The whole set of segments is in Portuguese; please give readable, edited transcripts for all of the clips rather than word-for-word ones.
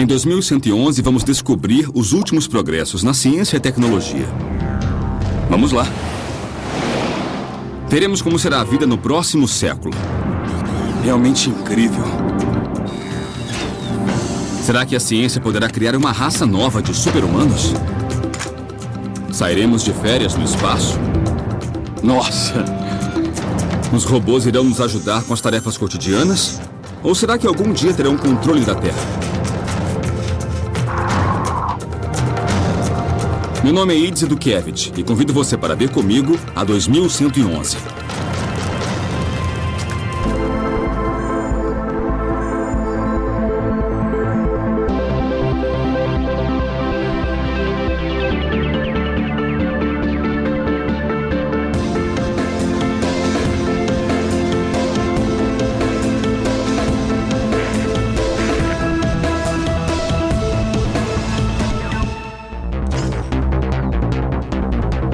Em 2111, vamos descobrir os últimos progressos na ciência e tecnologia. Vamos lá. Veremos como será a vida no próximo século. Realmente incrível. Será que a ciência poderá criar uma raça nova de super-humanos? Sairemos de férias no espaço? Nossa! Os robôs irão nos ajudar com as tarefas cotidianas? Ou será que algum dia terão controle da Terra? Meu nome é Idze Dukiewicz e convido você para ver comigo a 2111.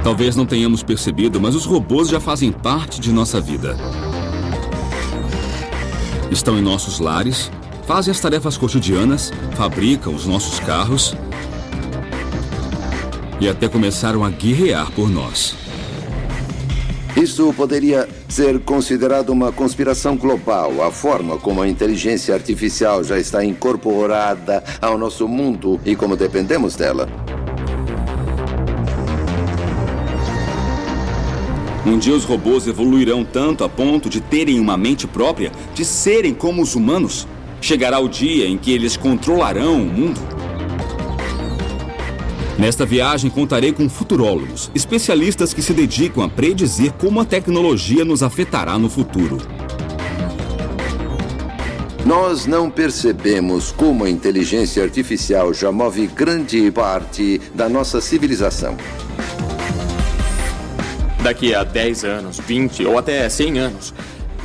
Talvez não tenhamos percebido, mas os robôs já fazem parte de nossa vida. Estão em nossos lares, fazem as tarefas cotidianas, fabricam os nossos carros e até começaram a guerrear por nós. Isso poderia ser considerado uma conspiração global, a forma como a inteligência artificial já está incorporada ao nosso mundo e como dependemos dela. Um dia os robôs evoluirão tanto a ponto de terem uma mente própria, de serem como os humanos. Chegará o dia em que eles controlarão o mundo. Nesta viagem contarei com futurólogos, especialistas que se dedicam a predizer como a tecnologia nos afetará no futuro. Nós não percebemos como a inteligência artificial já move grande parte da nossa civilização. Daqui a 10 anos, 20 ou até 100 anos,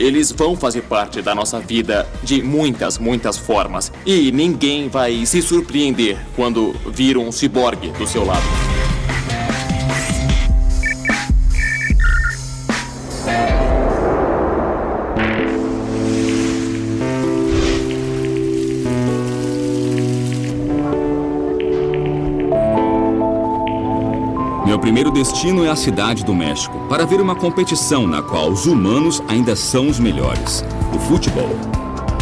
eles vão fazer parte da nossa vida de muitas, muitas formas. E ninguém vai se surpreender quando vir um ciborgue do seu lado. Meu primeiro destino é a cidade do México, para ver uma competição na qual os humanos ainda são os melhores, o futebol.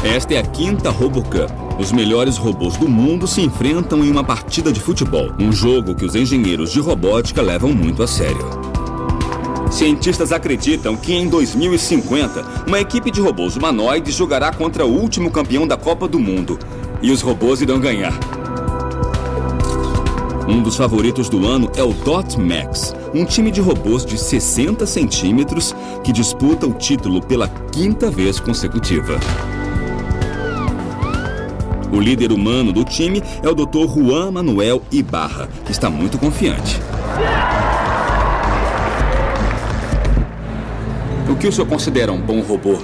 Esta é a 5ª RoboCup. Os melhores robôs do mundo se enfrentam em uma partida de futebol, um jogo que os engenheiros de robótica levam muito a sério. Cientistas acreditam que em 2050, uma equipe de robôs humanoides jogará contra o último campeão da Copa do Mundo, e os robôs irão ganhar. Um dos favoritos do ano é o Dot Max, um time de robôs de 60 centímetros que disputa o título pela 5ª vez consecutiva. O líder humano do time é o Dr. Juan Manuel Ibarra, que está muito confiante. O que o senhor considera um bom robô?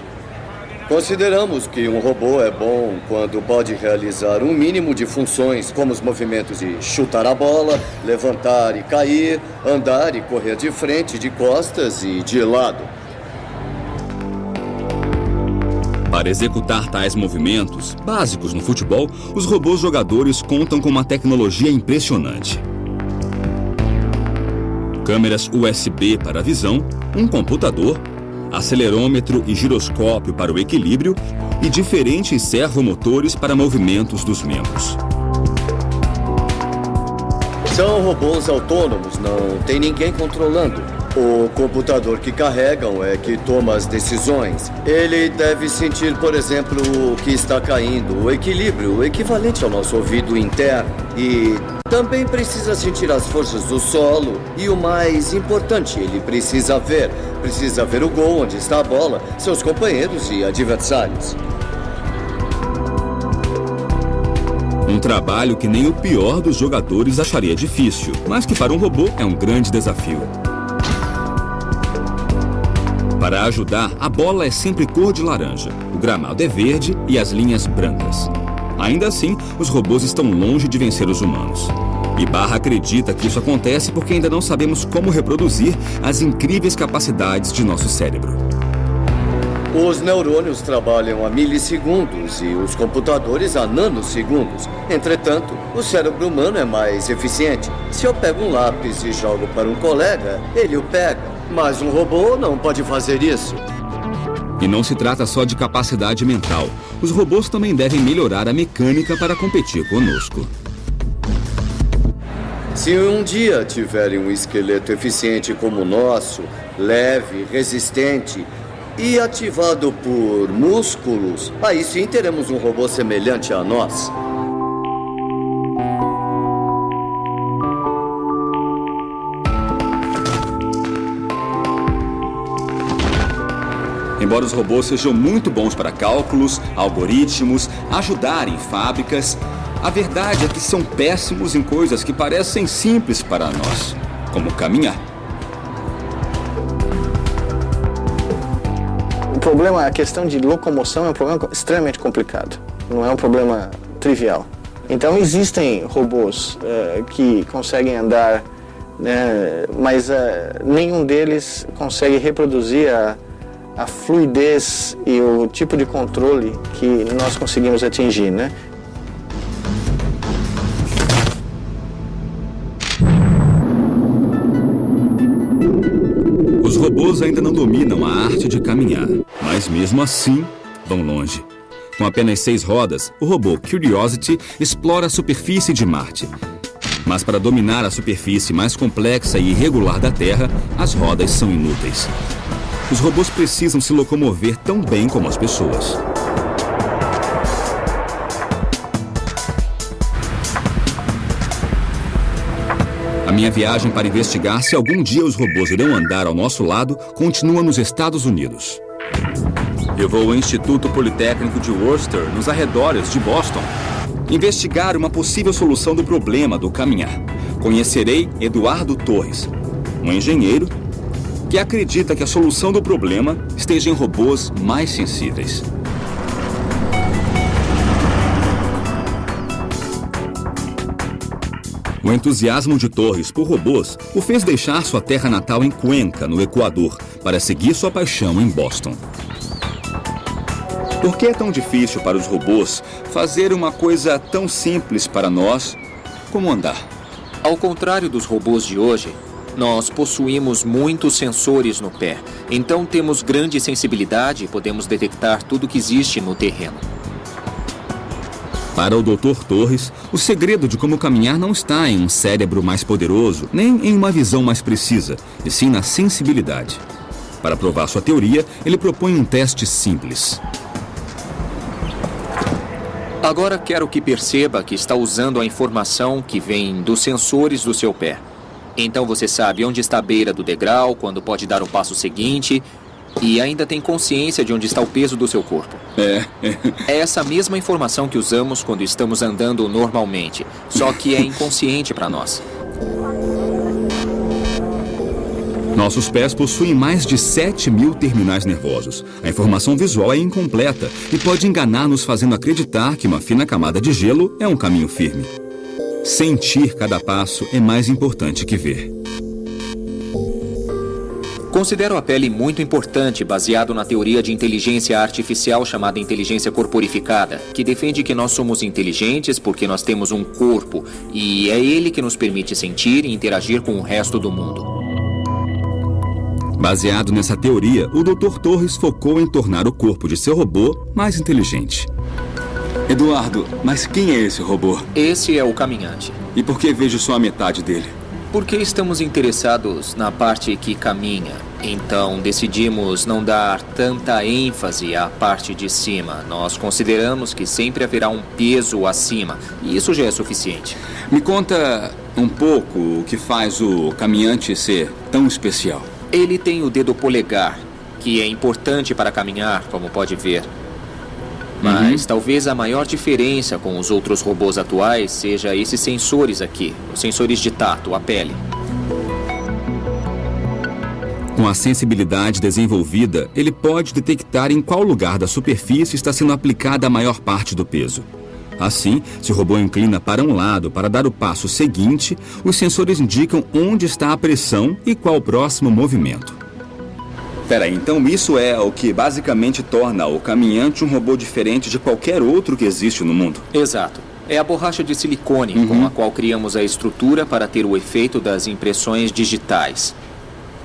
Consideramos que um robô é bom quando pode realizar um mínimo de funções, como os movimentos de chutar a bola, levantar e cair, andar e correr de frente, de costas e de lado. Para executar tais movimentos, básicos no futebol, os robôs jogadores contam com uma tecnologia impressionante. Câmeras USB para a visão, um computador, acelerômetro e giroscópio para o equilíbrio e diferentes servomotores para movimentos dos membros. São robôs autônomos, não tem ninguém controlando. O computador que carregam é que toma as decisões. Ele deve sentir, por exemplo, o que está caindo, o equilíbrio, o equivalente ao nosso ouvido interno. E também precisa sentir as forças do solo. E o mais importante, ele precisa ver o gol, onde está a bola, seus companheiros e adversários. Um trabalho que nem o pior dos jogadores acharia difícil, mas que para um robô é um grande desafio. Para ajudar, a bola é sempre cor de laranja, o gramado é verde e as linhas brancas. Ainda assim, os robôs estão longe de vencer os humanos. Ibarra acredita que isso acontece porque ainda não sabemos como reproduzir as incríveis capacidades de nosso cérebro. Os neurônios trabalham a milissegundos e os computadores a nanosegundos. Entretanto, o cérebro humano é mais eficiente. Se eu pego um lápis e jogo para um colega, ele o pega. Mas um robô não pode fazer isso. E não se trata só de capacidade mental. Os robôs também devem melhorar a mecânica para competir conosco. Se um dia tiverem um esqueleto eficiente como o nosso, leve, resistente e ativado por músculos, aí sim teremos um robô semelhante a nós. Embora os robôs sejam muito bons para cálculos, algoritmos, ajudar em fábricas, a verdade é que são péssimos em coisas que parecem simples para nós, como caminhar. O problema, a questão de locomoção é um problema extremamente complicado, não é um problema trivial. Então existem robôs que conseguem andar, né, mas nenhum deles consegue reproduzir a fluidez e o tipo de controle que nós conseguimos atingir, né? Os robôs ainda não dominam a arte de caminhar, mas mesmo assim vão longe. Com apenas 6 rodas, o robô Curiosity explora a superfície de Marte. Mas para dominar a superfície mais complexa e irregular da Terra, as rodas são inúteis. Os robôs precisam se locomover tão bem como as pessoas. A minha viagem para investigar se algum dia os robôs irão andar ao nosso lado continua nos Estados Unidos. Eu vou ao Instituto Politécnico de Worcester, nos arredores de Boston, investigar uma possível solução do problema do caminhar. Conhecerei Eduardo Torres, um engenheiro que acredita que a solução do problema esteja em robôs mais sensíveis. O entusiasmo de Torres por robôs o fez deixar sua terra natal em Cuenca, no Equador, para seguir sua paixão em Boston. Por que é tão difícil para os robôs fazer uma coisa tão simples para nós como andar? Ao contrário dos robôs de hoje, nós possuímos muitos sensores no pé. Então temos grande sensibilidade e podemos detectar tudo que existe no terreno. Para o Dr. Torres, o segredo de como caminhar não está em um cérebro mais poderoso, nem em uma visão mais precisa, e sim na sensibilidade. Para provar sua teoria, ele propõe um teste simples. Agora quero que perceba que está usando a informação que vem dos sensores do seu pé. Então você sabe onde está a beira do degrau, quando pode dar o passo seguinte, e ainda tem consciência de onde está o peso do seu corpo. É essa mesma informação que usamos quando estamos andando normalmente, só que é inconsciente para nós. Nossos pés possuem mais de 7.000 terminais nervosos. A informação visual é incompleta e pode enganar-nos fazendo acreditar que uma fina camada de gelo é um caminho firme. Sentir cada passo é mais importante que ver. Considero a pele muito importante, baseado na teoria de inteligência artificial chamada inteligência corporificada, que defende que nós somos inteligentes porque nós temos um corpo e é ele que nos permite sentir e interagir com o resto do mundo. Baseado nessa teoria, o Dr. Torres focou em tornar o corpo de seu robô mais inteligente. Eduardo, mas quem é esse robô? Esse é o caminhante. E por que vejo só a metade dele? Porque estamos interessados na parte que caminha. Então decidimos não dar tanta ênfase à parte de cima. Nós consideramos que sempre haverá um peso acima. E isso já é suficiente. Me conta um pouco o que faz o caminhante ser tão especial. Ele tem o dedo polegar, que é importante para caminhar, como pode ver. Mas talvez a maior diferença com os outros robôs atuais seja esses sensores aqui, os sensores de tato, a pele. Com a sensibilidade desenvolvida, ele pode detectar em qual lugar da superfície está sendo aplicada a maior parte do peso. Assim, se o robô inclina para um lado para dar o passo seguinte, os sensores indicam onde está a pressão e qual o próximo movimento. Peraí, então isso é o que basicamente torna o caminhante um robô diferente de qualquer outro que existe no mundo? Exato. É a borracha de silicone com a qual criamos a estrutura para ter o efeito das impressões digitais.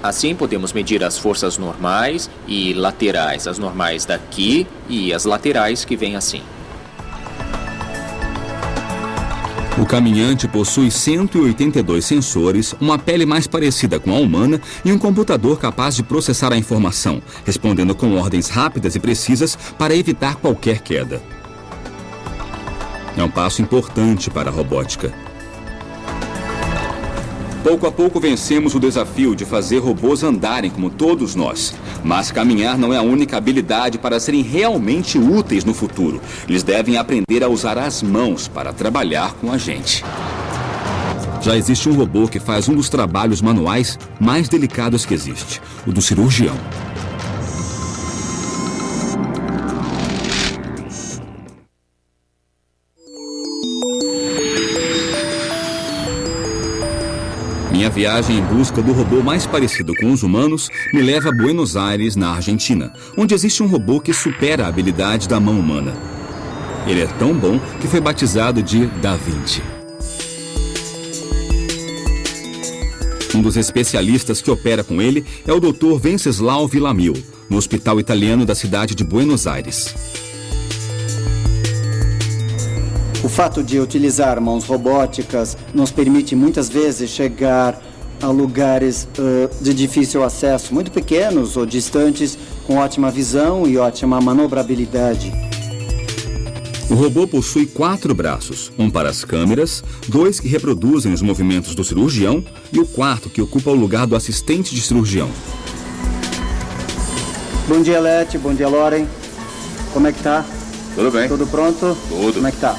Assim podemos medir as forças normais e laterais, as normais daqui e as laterais que vêm assim. O caminhante possui 182 sensores, uma pele mais parecida com a humana e um computador capaz de processar a informação, respondendo com ordens rápidas e precisas para evitar qualquer queda. É um passo importante para a robótica. Pouco a pouco vencemos o desafio de fazer robôs andarem como todos nós. Mas caminhar não é a única habilidade para serem realmente úteis no futuro. Eles devem aprender a usar as mãos para trabalhar com a gente. Já existe um robô que faz um dos trabalhos manuais mais delicados que existe, o do cirurgião. Minha viagem em busca do robô mais parecido com os humanos me leva a Buenos Aires, na Argentina, onde existe um robô que supera a habilidade da mão humana. Ele é tão bom que foi batizado de Da Vinci. Um dos especialistas que opera com ele é o Dr. Venceslau Villamil, no Hospital Italiano da cidade de Buenos Aires. O fato de utilizar mãos robóticas nos permite muitas vezes chegar a lugares de difícil acesso, muito pequenos ou distantes, com ótima visão e ótima manobrabilidade. O robô possui 4 braços, um para as câmeras, 2 que reproduzem os movimentos do cirurgião e o 4º que ocupa o lugar do assistente de cirurgião. Bom dia, Leti. Bom dia, Loren. Como é que tá? Tudo bem. Tudo pronto? Tudo. Como é que tá?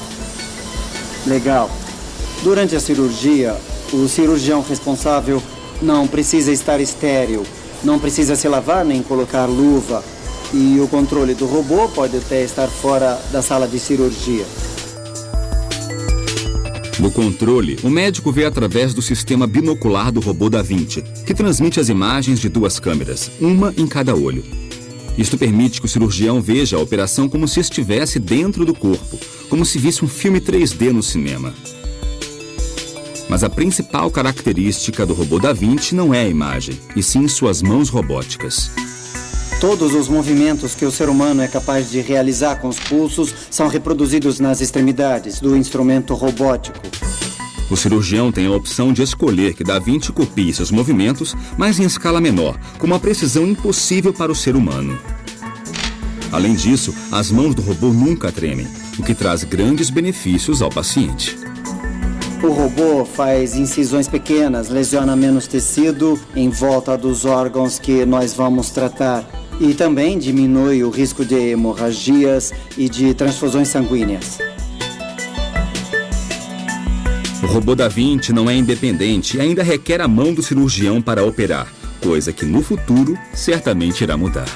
Legal. Durante a cirurgia, o cirurgião responsável não precisa estar estéril, não precisa se lavar nem colocar luva. E o controle do robô pode até estar fora da sala de cirurgia. No controle, o médico vê através do sistema binocular do robô Da Vinci, que transmite as imagens de 2 câmeras, uma em cada olho. Isto permite que o cirurgião veja a operação como se estivesse dentro do corpo, como se visse um filme 3D no cinema. Mas a principal característica do robô Da Vinci não é a imagem, e sim suas mãos robóticas. Todos os movimentos que o ser humano é capaz de realizar com os pulsos são reproduzidos nas extremidades do instrumento robótico. O cirurgião tem a opção de escolher que Da Vinci copie seus movimentos, mas em escala menor, com uma precisão impossível para o ser humano. Além disso, as mãos do robô nunca tremem, o que traz grandes benefícios ao paciente. O robô faz incisões pequenas, lesiona menos tecido em volta dos órgãos que nós vamos tratar e também diminui o risco de hemorragias e de transfusões sanguíneas. O robô Da Vinci não é independente e ainda requer a mão do cirurgião para operar, coisa que no futuro certamente irá mudar.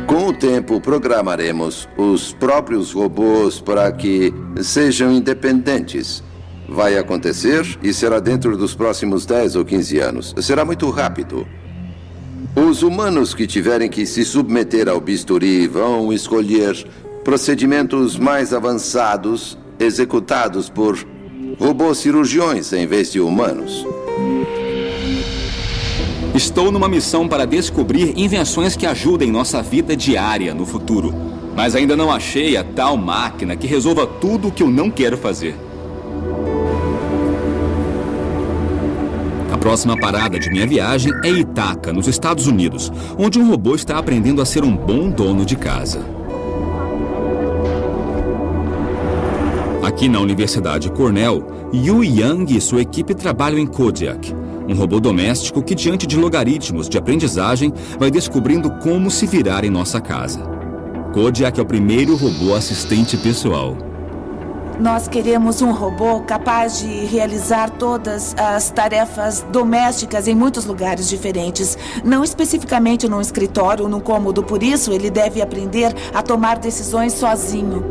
Com o tempo, programaremos os próprios robôs para que sejam independentes. Vai acontecer e será dentro dos próximos 10 ou 15 anos. Será muito rápido. Os humanos que tiverem que se submeter ao bisturi vão escolher procedimentos mais avançados executados por robôs cirurgiões em vez de humanos. Estou numa missão para descobrir invenções que ajudem nossa vida diária no futuro. Mas ainda não achei a tal máquina que resolva tudo o que eu não quero fazer. A próxima parada de minha viagem é Itaca, nos Estados Unidos, onde um robô está aprendendo a ser um bom dono de casa. Aqui na Universidade Cornell, Yu Yang e sua equipe trabalham em Kodiak, um robô doméstico que, diante de logaritmos de aprendizagem, vai descobrindo como se virar em nossa casa. Kodiak é o primeiro robô assistente pessoal. Nós queremos um robô capaz de realizar todas as tarefas domésticas em muitos lugares diferentes. Não especificamente num escritório ou num cômodo, por isso ele deve aprender a tomar decisões sozinho.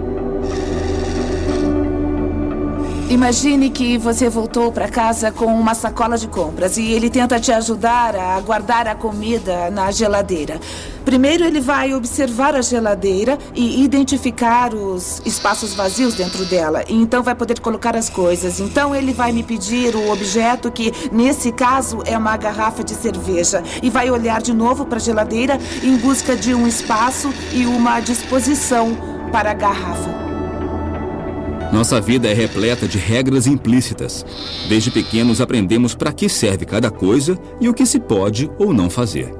Imagine que você voltou para casa com uma sacola de compras e ele tenta te ajudar a guardar a comida na geladeira. Primeiro ele vai observar a geladeira e identificar os espaços vazios dentro dela. E então vai poder colocar as coisas. Então ele vai me pedir o objeto que, nesse caso, é uma garrafa de cerveja. E vai olhar de novo para a geladeira em busca de um espaço e uma disposição para a garrafa. Nossa vida é repleta de regras implícitas. Desde pequenos aprendemos para que serve cada coisa e o que se pode ou não fazer.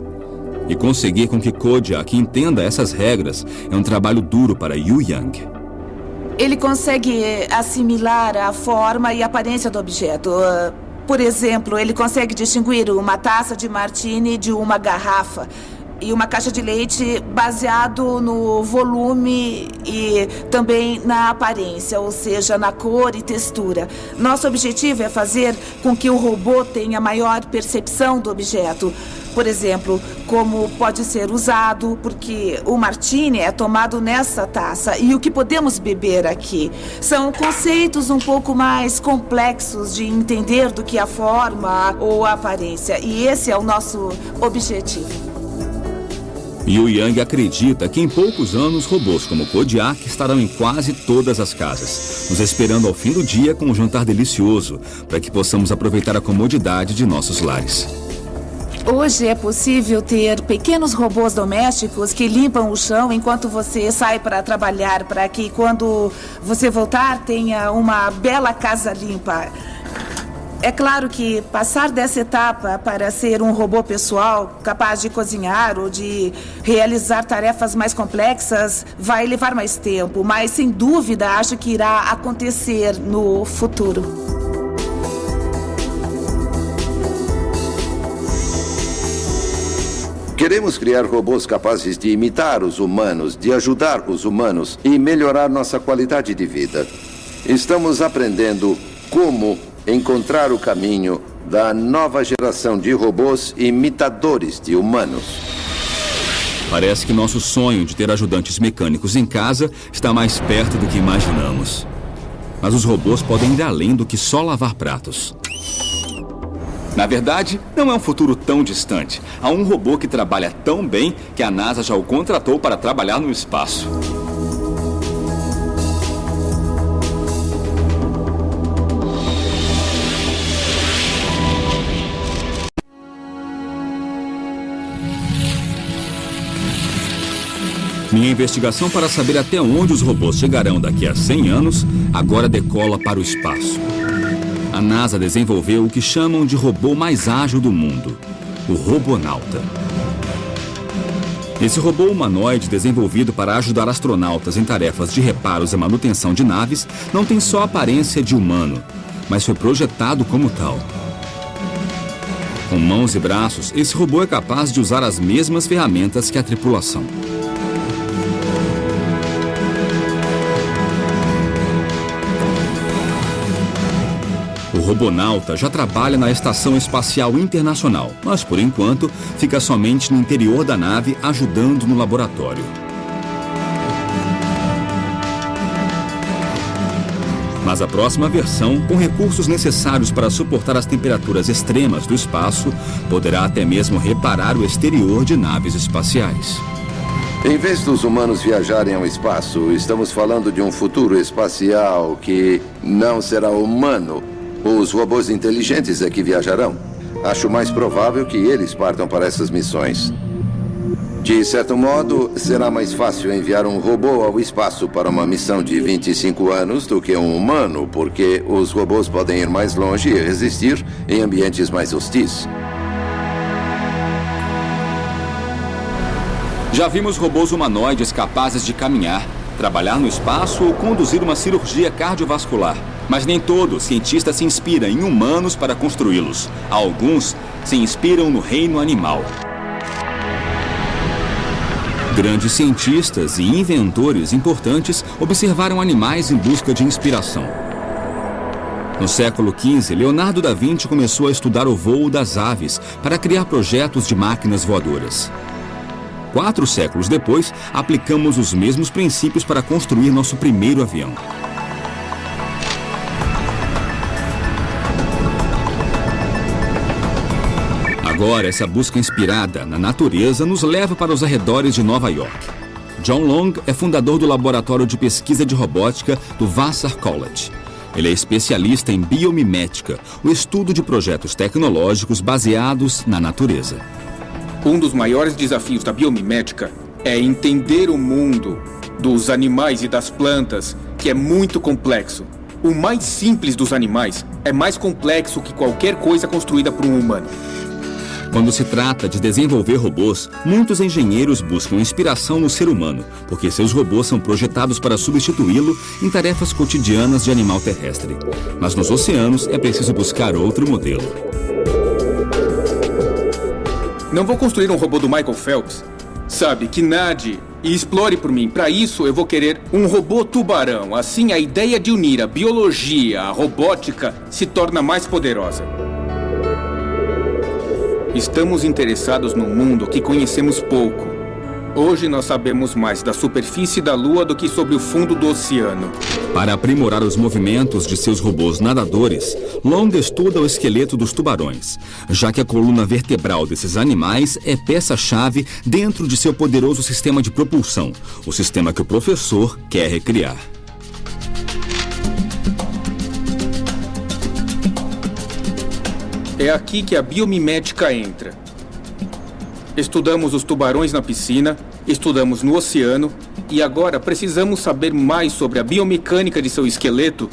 E conseguir com que Kodiak entenda essas regras é um trabalho duro para Yu Yang. Ele consegue assimilar a forma e a aparência do objeto. Por exemplo, ele consegue distinguir uma taça de martini de uma garrafa. E uma caixa de leite baseado no volume e também na aparência, ou seja, na cor e textura. Nosso objetivo é fazer com que o robô tenha maior percepção do objeto. Por exemplo, como pode ser usado, porque o martini é tomado nessa taça e o que podemos beber aqui. São conceitos um pouco mais complexos de entender do que a forma ou a aparência. E esse é o nosso objetivo. Yu Yang acredita que em poucos anos robôs como Kodiak estarão em quase todas as casas, nos esperando ao fim do dia com um jantar delicioso, para que possamos aproveitar a comodidade de nossos lares. Hoje é possível ter pequenos robôs domésticos que limpam o chão enquanto você sai para trabalhar, para que quando você voltar tenha uma bela casa limpa. É claro que passar dessa etapa para ser um robô pessoal, capaz de cozinhar ou de realizar tarefas mais complexas, vai levar mais tempo, mas sem dúvida acho que irá acontecer no futuro. Queremos criar robôs capazes de imitar os humanos, de ajudar os humanos e melhorar nossa qualidade de vida. Estamos aprendendo como encontrar o caminho da nova geração de robôs imitadores de humanos. Parece que nosso sonho de ter ajudantes mecânicos em casa está mais perto do que imaginamos. Mas os robôs podem ir além do que só lavar pratos. Na verdade, não é um futuro tão distante. Há um robô que trabalha tão bem que a NASA já o contratou para trabalhar no espaço. Minha investigação para saber até onde os robôs chegarão daqui a 100 anos agora decola para o espaço. A NASA desenvolveu o que chamam de robô mais ágil do mundo, o Robonauta. Esse robô humanoide desenvolvido para ajudar astronautas em tarefas de reparos e manutenção de naves não tem só a aparência de humano, mas foi projetado como tal. Com mãos e braços, esse robô é capaz de usar as mesmas ferramentas que a tripulação. O Robonauta já trabalha na Estação Espacial Internacional, mas por enquanto fica somente no interior da nave ajudando no laboratório. Mas a próxima versão, com recursos necessários para suportar as temperaturas extremas do espaço, poderá até mesmo reparar o exterior de naves espaciais. Em vez dos humanos viajarem ao espaço, estamos falando de um futuro espacial que não será humano. Os robôs inteligentes é que viajarão. Acho mais provável que eles partam para essas missões. De certo modo, será mais fácil enviar um robô ao espaço para uma missão de 25 anos do que um humano, porque os robôs podem ir mais longe e resistir em ambientes mais hostis. Já vimos robôs humanoides capazes de caminhar, trabalhar no espaço ou conduzir uma cirurgia cardiovascular. Mas nem todo cientista se inspira em humanos para construí-los. Alguns se inspiram no reino animal. Grandes cientistas e inventores importantes observaram animais em busca de inspiração. No século XV, Leonardo da Vinci começou a estudar o voo das aves para criar projetos de máquinas voadoras. 4 séculos depois, aplicamos os mesmos princípios para construir nosso primeiro avião. Agora, essa busca inspirada na natureza nos leva para os arredores de Nova York. John Long é fundador do Laboratório de Pesquisa de Robótica do Vassar College. Ele é especialista em biomimética, o estudo de projetos tecnológicos baseados na natureza. Um dos maiores desafios da biomimética é entender o mundo dos animais e das plantas, que é muito complexo. O mais simples dos animais é mais complexo que qualquer coisa construída por um humano. Quando se trata de desenvolver robôs, muitos engenheiros buscam inspiração no ser humano, porque seus robôs são projetados para substituí-lo em tarefas cotidianas de animal terrestre. Mas nos oceanos é preciso buscar outro modelo. Não vou construir um robô do Michael Phelps. Sabe, que nade e explore por mim. Para isso, eu vou querer um robô tubarão. Assim, a ideia de unir a biologia à robótica se torna mais poderosa. Estamos interessados num mundo que conhecemos pouco. Hoje nós sabemos mais da superfície da Lua do que sobre o fundo do oceano. Para aprimorar os movimentos de seus robôs nadadores, Long estuda o esqueleto dos tubarões, já que a coluna vertebral desses animais é peça-chave dentro de seu poderoso sistema de propulsão, o sistema que o professor quer recriar. É aqui que a biomimética entra. Estudamos os tubarões na piscina, estudamos no oceano e agora precisamos saber mais sobre a biomecânica de seu esqueleto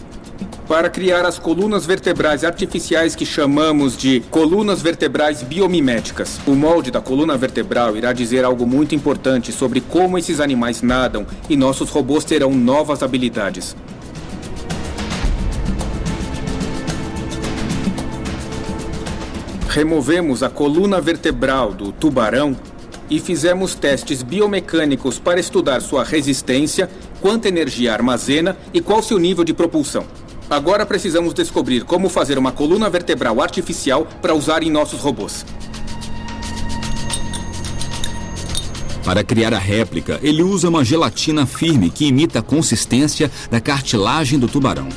para criar as colunas vertebrais artificiais que chamamos de colunas vertebrais biomiméticas. O molde da coluna vertebral irá dizer algo muito importante sobre como esses animais nadam e nossos robôs terão novas habilidades. Removemos a coluna vertebral do tubarão e fizemos testes biomecânicos para estudar sua resistência, quanta energia armazena e qual seu nível de propulsão. Agora precisamos descobrir como fazer uma coluna vertebral artificial para usar em nossos robôs. Para criar a réplica, ele usa uma gelatina firme que imita a consistência da cartilagem do tubarão.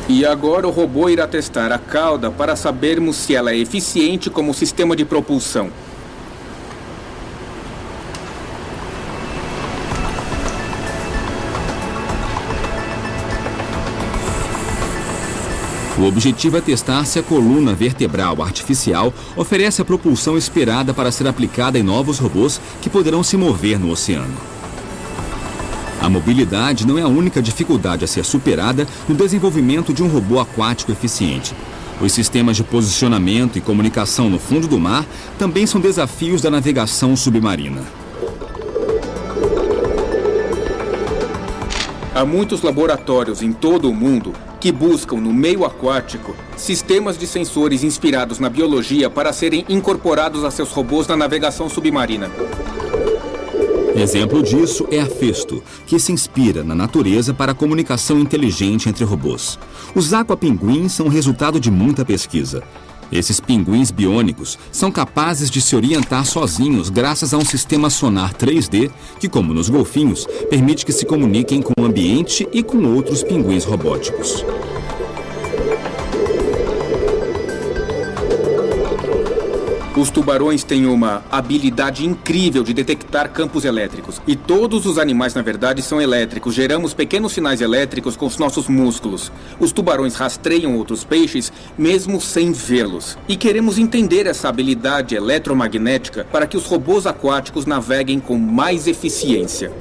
E agora o robô irá testar a cauda para sabermos se ela é eficiente como sistema de propulsão. O objetivo é testar se a coluna vertebral artificial oferece a propulsão esperada para ser aplicada em novos robôs que poderão se mover no oceano. A mobilidade não é a única dificuldade a ser superada no desenvolvimento de um robô aquático eficiente. Os sistemas de posicionamento e comunicação no fundo do mar também são desafios da navegação submarina. Há muitos laboratórios em todo o mundo que buscam no meio aquático sistemas de sensores inspirados na biologia para serem incorporados a seus robôs na navegação submarina. Exemplo disso é a Festo, que se inspira na natureza para a comunicação inteligente entre robôs. Os aquapinguins são resultado de muita pesquisa. Esses pinguins biônicos são capazes de se orientar sozinhos graças a um sistema sonar 3D que, como nos golfinhos, permite que se comuniquem com o ambiente e com outros pinguins robóticos. Os tubarões têm uma habilidade incrível de detectar campos elétricos. E todos os animais, na verdade, são elétricos. Geramos pequenos sinais elétricos com os nossos músculos. Os tubarões rastreiam outros peixes, mesmo sem vê-los. E queremos entender essa habilidade eletromagnética para que os robôs aquáticos naveguem com mais eficiência.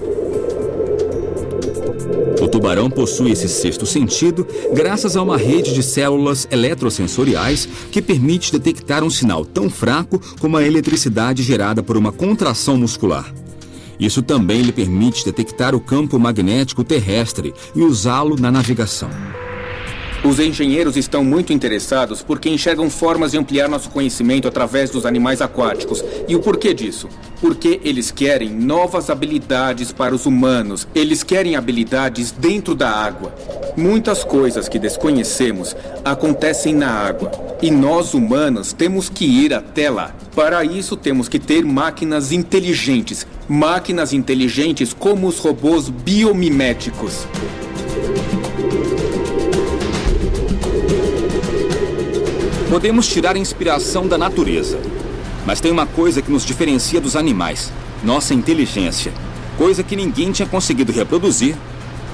O tubarão possui esse sexto sentido graças a uma rede de células eletrosensoriais que permite detectar um sinal tão fraco como a eletricidade gerada por uma contração muscular. Isso também lhe permite detectar o campo magnético terrestre e usá-lo na navegação. Os engenheiros estão muito interessados porque enxergam formas de ampliar nosso conhecimento através dos animais aquáticos. E o porquê disso? Porque eles querem novas habilidades para os humanos. Eles querem habilidades dentro da água. Muitas coisas que desconhecemos acontecem na água. E nós, humanos, temos que ir até lá. Para isso, temos que ter máquinas inteligentes. Máquinas inteligentes como os robôs biomiméticos. Podemos tirar inspiração da natureza. Mas tem uma coisa que nos diferencia dos animais: nossa inteligência. Coisa que ninguém tinha conseguido reproduzir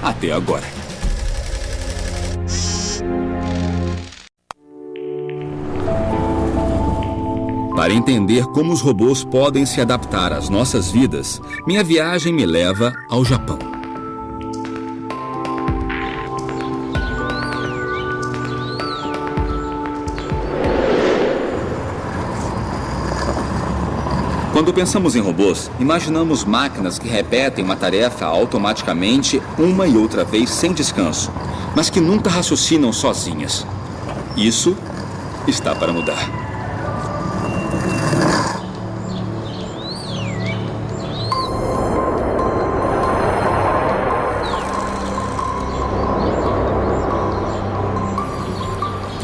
até agora. Para entender como os robôs podem se adaptar às nossas vidas, minha viagem me leva ao Japão. Quando pensamos em robôs, imaginamos máquinas que repetem uma tarefa automaticamente uma e outra vez sem descanso, mas que nunca raciocinam sozinhas. Isso está para mudar.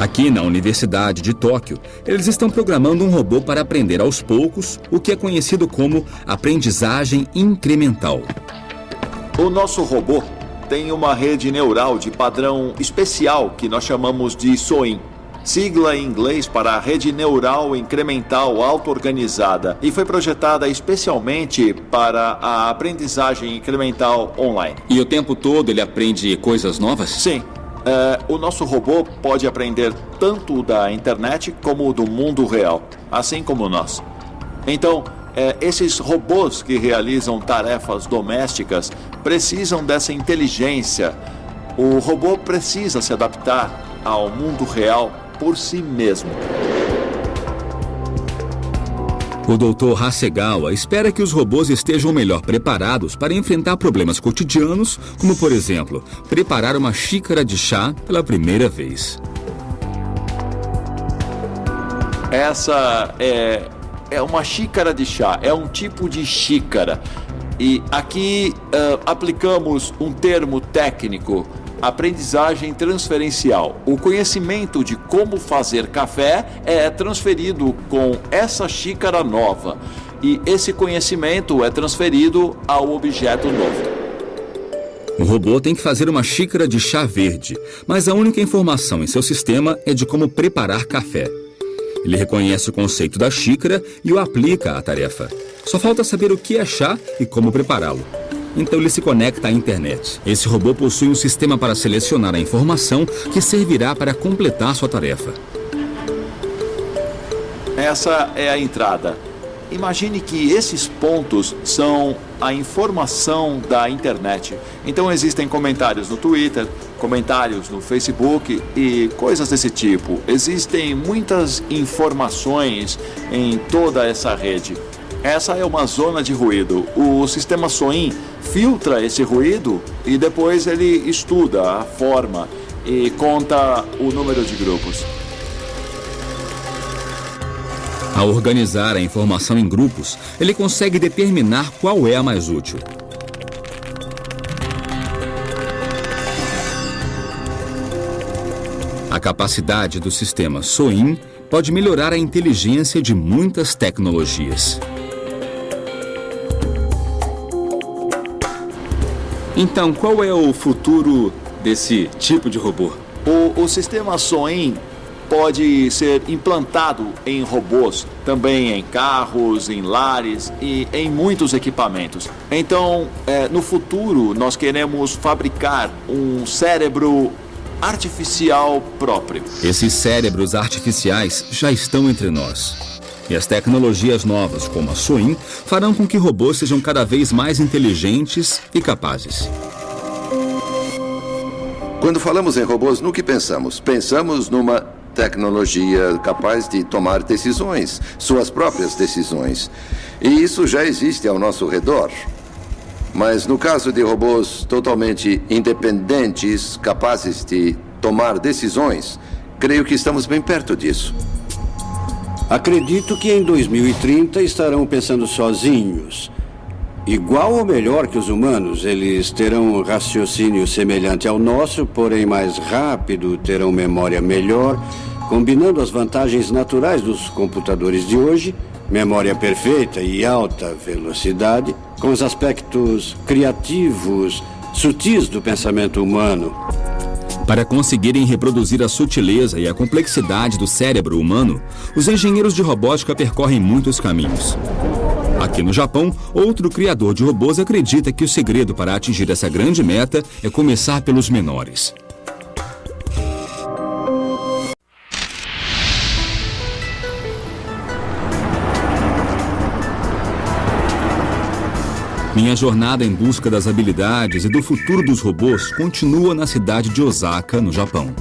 Aqui na Universidade de Tóquio, eles estão programando um robô para aprender aos poucos o que é conhecido como aprendizagem incremental. O nosso robô tem uma rede neural de padrão especial que nós chamamos de SOIN, sigla em inglês para Rede Neural Incremental Auto-Organizada, e foi projetada especialmente para a aprendizagem incremental online. E o tempo todo ele aprende coisas novas? Sim. O nosso robô pode aprender tanto da internet como do mundo real, assim como nós. Então, esses robôs que realizam tarefas domésticas precisam dessa inteligência. O robô precisa se adaptar ao mundo real por si mesmo. O Dr. Hasegawa espera que os robôs estejam melhor preparados para enfrentar problemas cotidianos, como, por exemplo, preparar uma xícara de chá pela primeira vez. Essa é uma xícara de chá, é um tipo de xícara. E aqui aplicamos um termo técnico: aprendizagem transferencial. O conhecimento de como fazer café é transferido com essa xícara nova. E esse conhecimento é transferido ao objeto novo. O robô tem que fazer uma xícara de chá verde, mas a única informação em seu sistema é de como preparar café. Ele reconhece o conceito da xícara e o aplica à tarefa. Só falta saber o que é chá e como prepará-lo. Então ele se conecta à internet. Esse robô possui um sistema para selecionar a informação que servirá para completar sua tarefa. Essa é a entrada. Imagine que esses pontos são a informação da internet. Então existem comentários no Twitter, comentários no Facebook e coisas desse tipo. Existem muitas informações em toda essa rede. Essa é uma zona de ruído. O sistema SOIN filtra esse ruído e depois ele estuda a forma e conta o número de grupos. Ao organizar a informação em grupos, ele consegue determinar qual é a mais útil. A capacidade do sistema SOIN pode melhorar a inteligência de muitas tecnologias. Então, qual é o futuro desse tipo de robô? O sistema SOIN pode ser implantado em robôs, também em carros, em lares e em muitos equipamentos. Então, no futuro, nós queremos fabricar um cérebro artificial próprio. Esses cérebros artificiais já estão entre nós. E as tecnologias novas, como a SOIN, farão com que robôs sejam cada vez mais inteligentes e capazes. Quando falamos em robôs, no que pensamos? Pensamos numa tecnologia capaz de tomar decisões, suas próprias decisões. E isso já existe ao nosso redor. Mas no caso de robôs totalmente independentes, capazes de tomar decisões, creio que estamos bem perto disso. Acredito que em 2030 estarão pensando sozinhos. Igual ou melhor que os humanos, eles terão um raciocínio semelhante ao nosso, porém mais rápido, terão memória melhor, combinando as vantagens naturais dos computadores de hoje, memória perfeita e alta velocidade, com os aspectos criativos, sutis do pensamento humano. Para conseguirem reproduzir a sutileza e a complexidade do cérebro humano, os engenheiros de robótica percorrem muitos caminhos. Aqui no Japão, outro criador de robôs acredita que o segredo para atingir essa grande meta é começar pelos menores. Minha jornada em busca das habilidades e do futuro dos robôs continua na cidade de Osaka, no Japão.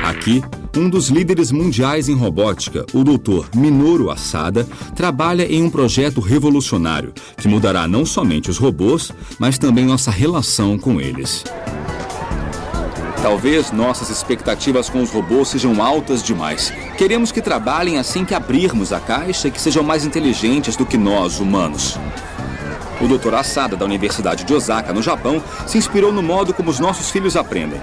Aqui, um dos líderes mundiais em robótica, o Dr. Minoru Asada, trabalha em um projeto revolucionário que mudará não somente os robôs, mas também nossa relação com eles. Talvez nossas expectativas com os robôs sejam altas demais. Queremos que trabalhem assim que abrirmos a caixa e que sejam mais inteligentes do que nós, humanos. O Dr. Asada, da Universidade de Osaka, no Japão, se inspirou no modo como os nossos filhos aprendem.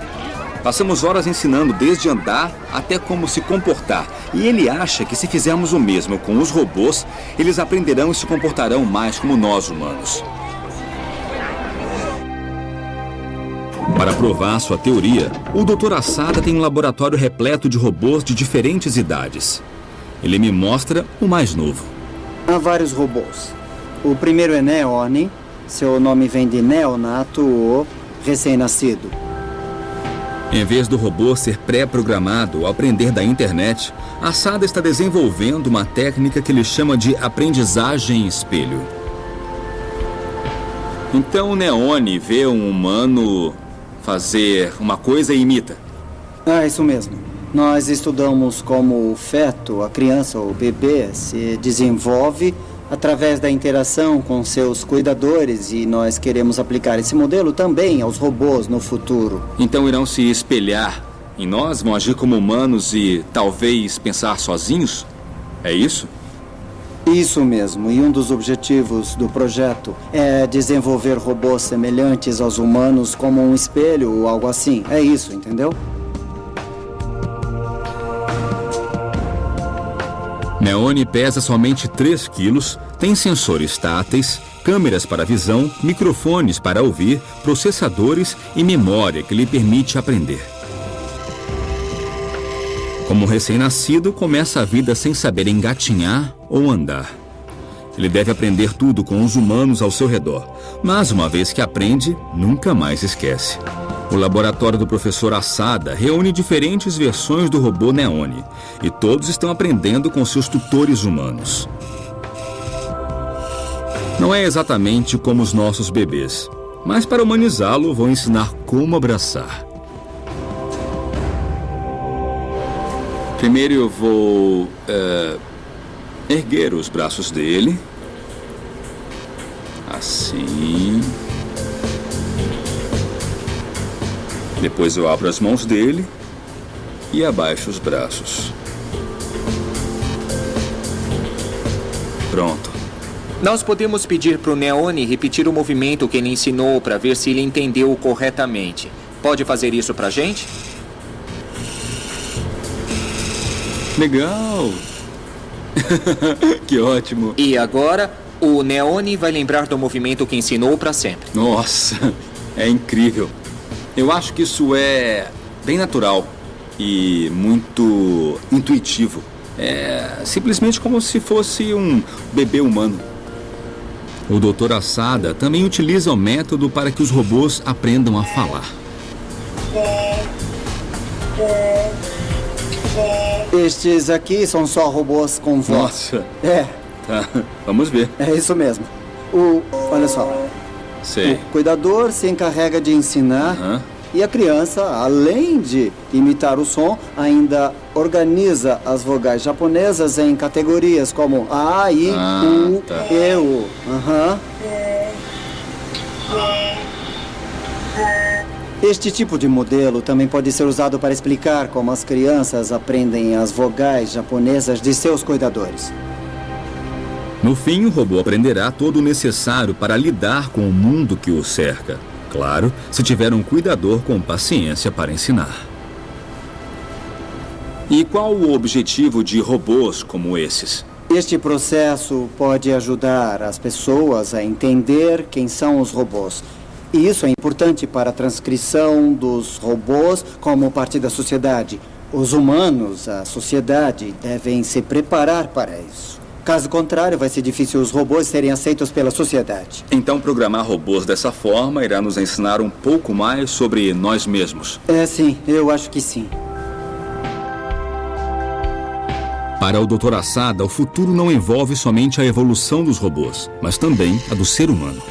Passamos horas ensinando desde andar até como se comportar. E ele acha que se fizermos o mesmo com os robôs, eles aprenderão e se comportarão mais como nós, humanos. Para provar sua teoria, o Dr. Asada tem um laboratório repleto de robôs de diferentes idades. Ele me mostra o mais novo. Há vários robôs. O primeiro é Neone, seu nome vem de neonato ou recém-nascido. Em vez do robô ser pré-programado ao aprender da internet, Asada está desenvolvendo uma técnica que ele chama de aprendizagem espelho. Então o Neone vê um humano fazer uma coisa e imita. Isso mesmo. Nós estudamos como o feto, a criança ou o bebê, se desenvolve através da interação com seus cuidadores e nós queremos aplicar esse modelo também aos robôs no futuro. Então irão se espelhar em nós, vão agir como humanos e talvez pensar sozinhos? É isso? Isso mesmo. E um dos objetivos do projeto é desenvolver robôs semelhantes aos humanos como um espelho ou algo assim. É isso, entendeu? Neone pesa somente 3 quilos, tem sensores táteis, câmeras para visão, microfones para ouvir, processadores e memória que lhe permite aprender. Como recém-nascido, começa a vida sem saber engatinhar ou andar. Ele deve aprender tudo com os humanos ao seu redor, mas uma vez que aprende, nunca mais esquece. O laboratório do professor Asada reúne diferentes versões do robô Neone e todos estão aprendendo com seus tutores humanos. Não é exatamente como os nossos bebês, mas para humanizá-lo vou ensinar como abraçar. Primeiro eu vou erguer os braços dele. Assim. Depois eu abro as mãos dele e abaixo os braços. Pronto. Nós podemos pedir para o Neone repetir o movimento que ele ensinou para ver se ele entendeu corretamente. Pode fazer isso para a gente? Legal! Que ótimo! E agora, o Neone vai lembrar do movimento que ensinou para sempre. Nossa, é incrível! Eu acho que isso é bem natural e muito intuitivo. É simplesmente como se fosse um bebê humano. O Dr. Asada também utiliza o método para que os robôs aprendam a falar. Estes aqui são só robôs com voz. Nossa! É. Tá, vamos ver. É isso mesmo. Olha só. Sei. O cuidador se encarrega de ensinar e a criança, além de imitar o som, ainda organiza as vogais japonesas em categorias como A, I, U, tá. E, U. Este tipo de modelo também pode ser usado para explicar como as crianças aprendem as vogais japonesas de seus cuidadores. No fim, o robô aprenderá todo o necessário para lidar com o mundo que o cerca. Claro, se tiver um cuidador com paciência para ensinar. E qual o objetivo de robôs como esses? Este processo pode ajudar as pessoas a entender quem são os robôs. E isso é importante para a transcrição dos robôs como parte da sociedade. Os humanos, a sociedade, devem se preparar para isso. Caso contrário, vai ser difícil os robôs serem aceitos pela sociedade. Então, programar robôs dessa forma irá nos ensinar um pouco mais sobre nós mesmos. Sim, eu acho que sim. Para o Dr. Asada, o futuro não envolve somente a evolução dos robôs, mas também a do ser humano.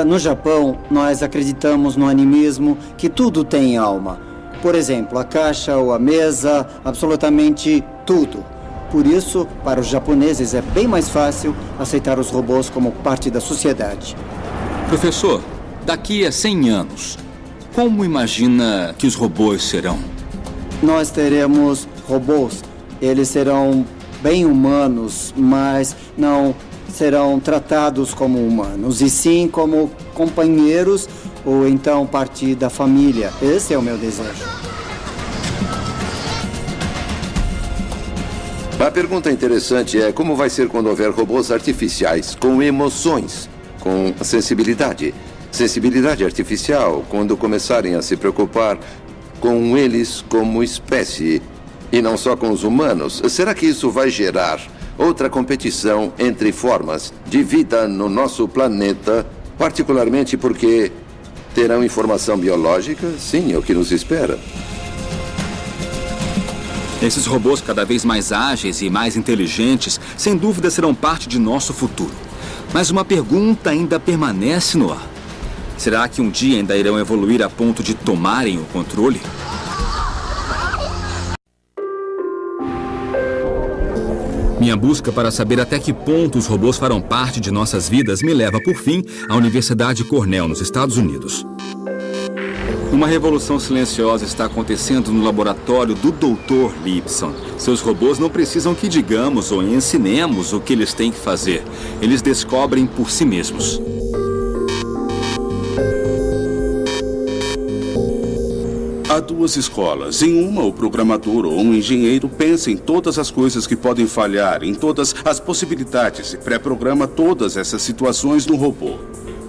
No Japão, nós acreditamos no animismo que tudo tem alma. Por exemplo, a caixa ou a mesa, absolutamente tudo. Por isso, para os japoneses é bem mais fácil aceitar os robôs como parte da sociedade. Professor, daqui a 100 anos, como imagina que os robôs serão? Nós teremos robôs. Eles serão bem humanos, mas não serão tratados como humanos, e sim como companheiros ou então parte da família. Esse é o meu desejo. A pergunta interessante é como vai ser quando houver robôs artificiais com emoções, com sensibilidade. Sensibilidade artificial, quando começarem a se preocupar com eles como espécie e não só com os humanos. Será que isso vai gerar outra competição entre formas de vida no nosso planeta, particularmente porque terão informação biológica? Sim, é o que nos espera. Esses robôs cada vez mais ágeis e mais inteligentes, sem dúvida serão parte de nosso futuro. Mas uma pergunta ainda permanece no ar. Será que um dia ainda irão evoluir a ponto de tomarem o controle? Minha busca para saber até que ponto os robôs farão parte de nossas vidas me leva, por fim, à Universidade Cornell, nos Estados Unidos. Uma revolução silenciosa está acontecendo no laboratório do Dr. Lipson. Seus robôs não precisam que digamos ou ensinemos o que eles têm que fazer. Eles descobrem por si mesmos. Há duas escolas. Em uma, o programador ou um engenheiro pensa em todas as coisas que podem falhar, em todas as possibilidades e pré-programa todas essas situações no robô.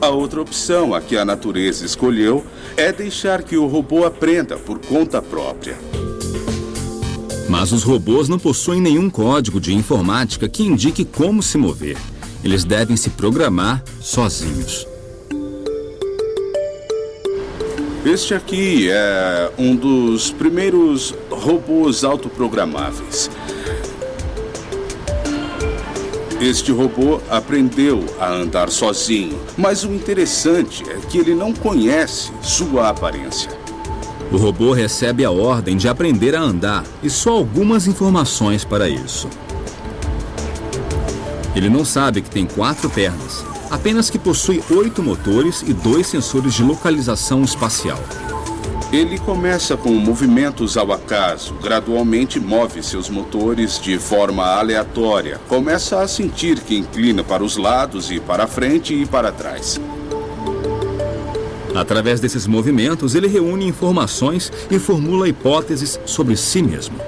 A outra opção, a que a natureza escolheu, é deixar que o robô aprenda por conta própria. Mas os robôs não possuem nenhum código de informática que indique como se mover. Eles devem se programar sozinhos. Este aqui é um dos primeiros robôs autoprogramáveis. Este robô aprendeu a andar sozinho, mas o interessante é que ele não conhece sua aparência. O robô recebe a ordem de aprender a andar e só algumas informações para isso. Ele não sabe que tem 4 pernas, apenas que possui 8 motores e 2 sensores de localização espacial. Ele começa com movimentos ao acaso, gradualmente move seus motores de forma aleatória, começa a sentir que inclina para os lados e para frente e para trás. Através desses movimentos, ele reúne informações e formula hipóteses sobre si mesmo.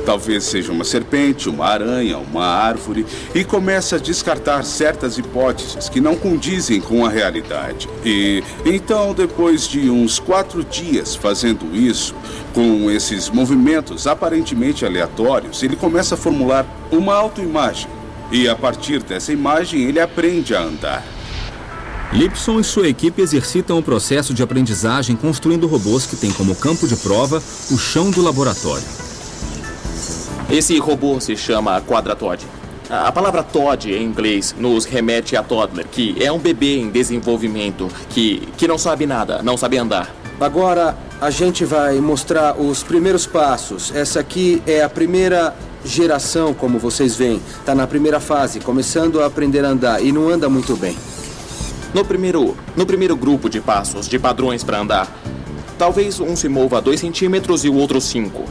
Talvez seja uma serpente, uma aranha, uma árvore, e começa a descartar certas hipóteses que não condizem com a realidade. E então, depois de uns 4 dias fazendo isso, com esses movimentos aparentemente aleatórios, ele começa a formular uma autoimagem. E a partir dessa imagem, ele aprende a andar. Lipson e sua equipe exercitam o processo de aprendizagem construindo robôs que têm como campo de prova o chão do laboratório. Esse robô se chama Quadratod. A palavra Todd, em inglês, nos remete a toddler, que é um bebê em desenvolvimento, que não sabe nada, não sabe andar. Agora, a gente vai mostrar os primeiros passos. Essa aqui é a primeira geração, como vocês veem. Está na primeira fase, começando a aprender a andar e não anda muito bem. No primeiro grupo de passos, de padrões para andar, talvez um se mova 2 centímetros e o outro 5.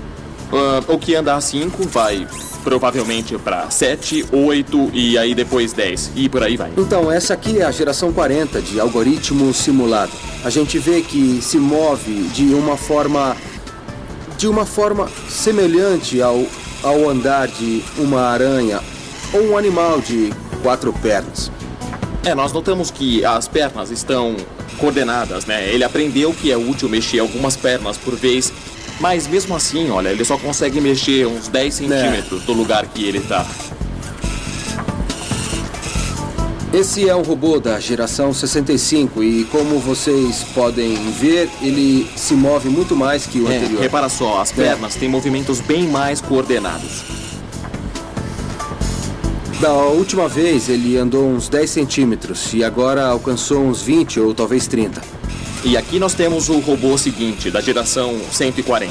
O que anda a 5 vai provavelmente para 7, 8 e aí depois 10 e por aí vai. Então, essa aqui é a geração 40 de algoritmo simulado. A gente vê que se move de uma forma semelhante ao andar de uma aranha ou um animal de 4 pernas. Nós notamos que as pernas estão coordenadas, né? Ele aprendeu que é útil mexer algumas pernas por vez, mas mesmo assim, olha, ele só consegue mexer uns 10 centímetros do lugar que ele está. Esse é um robô da geração 65 e, como vocês podem ver, ele se move muito mais que o anterior. Repara só, as pernas têm movimentos bem mais coordenados. Da última vez, ele andou uns 10 centímetros e agora alcançou uns 20 ou talvez 30. E aqui nós temos o robô seguinte, da geração 140.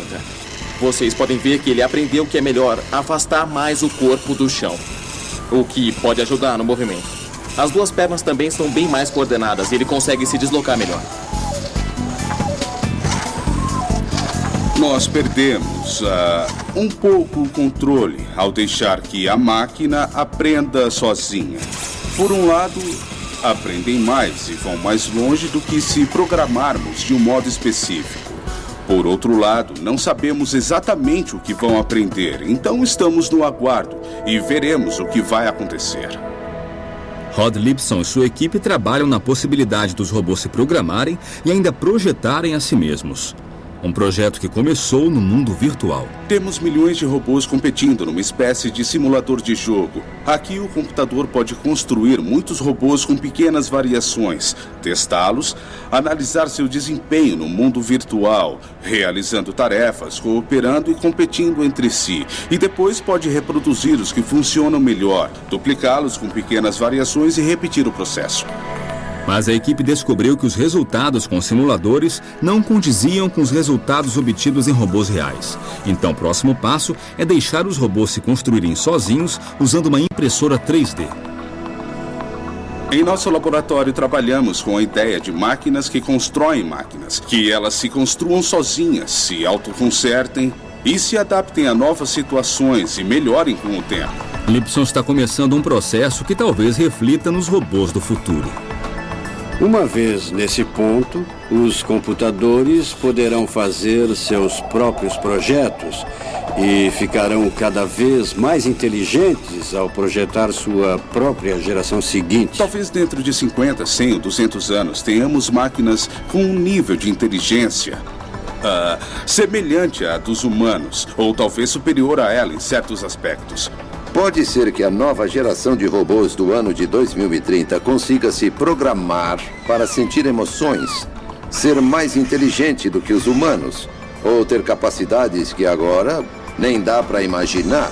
Vocês podem ver que ele aprendeu que é melhor afastar mais o corpo do chão, o que pode ajudar no movimento. As 2 pernas também são bem mais coordenadas e ele consegue se deslocar melhor. Nós perdemos um pouco o controle ao deixar que a máquina aprenda sozinha. Por um lado, aprendem mais e vão mais longe do que se programarmos de um modo específico. Por outro lado, não sabemos exatamente o que vão aprender, então estamos no aguardo e veremos o que vai acontecer. Rod Lipson e sua equipe trabalham na possibilidade dos robôs se programarem e ainda projetarem a si mesmos. Um projeto que começou no mundo virtual. Temos milhões de robôs competindo numa espécie de simulador de jogo. Aqui o computador pode construir muitos robôs com pequenas variações, testá-los, analisar seu desempenho no mundo virtual, realizando tarefas, cooperando e competindo entre si. E depois pode reproduzir os que funcionam melhor, duplicá-los com pequenas variações e repetir o processo. Mas a equipe descobriu que os resultados com simuladores não condiziam com os resultados obtidos em robôs reais. Então, o próximo passo é deixar os robôs se construírem sozinhos usando uma impressora 3D. Em nosso laboratório, trabalhamos com a ideia de máquinas que constroem máquinas, que elas se construam sozinhas, se autoconsertem e se adaptem a novas situações e melhorem com o tempo. Lipson está começando um processo que talvez reflita nos robôs do futuro. Uma vez nesse ponto, os computadores poderão fazer seus próprios projetos e ficarão cada vez mais inteligentes ao projetar sua própria geração seguinte. Talvez dentro de 50, 100 ou 200 anos tenhamos máquinas com um nível de inteligência semelhante à dos humanos, ou talvez superior a ela em certos aspectos. Pode ser que a nova geração de robôs do ano de 2030 consiga se programar para sentir emoções, ser mais inteligente do que os humanos, ou ter capacidades que agora nem dá para imaginar.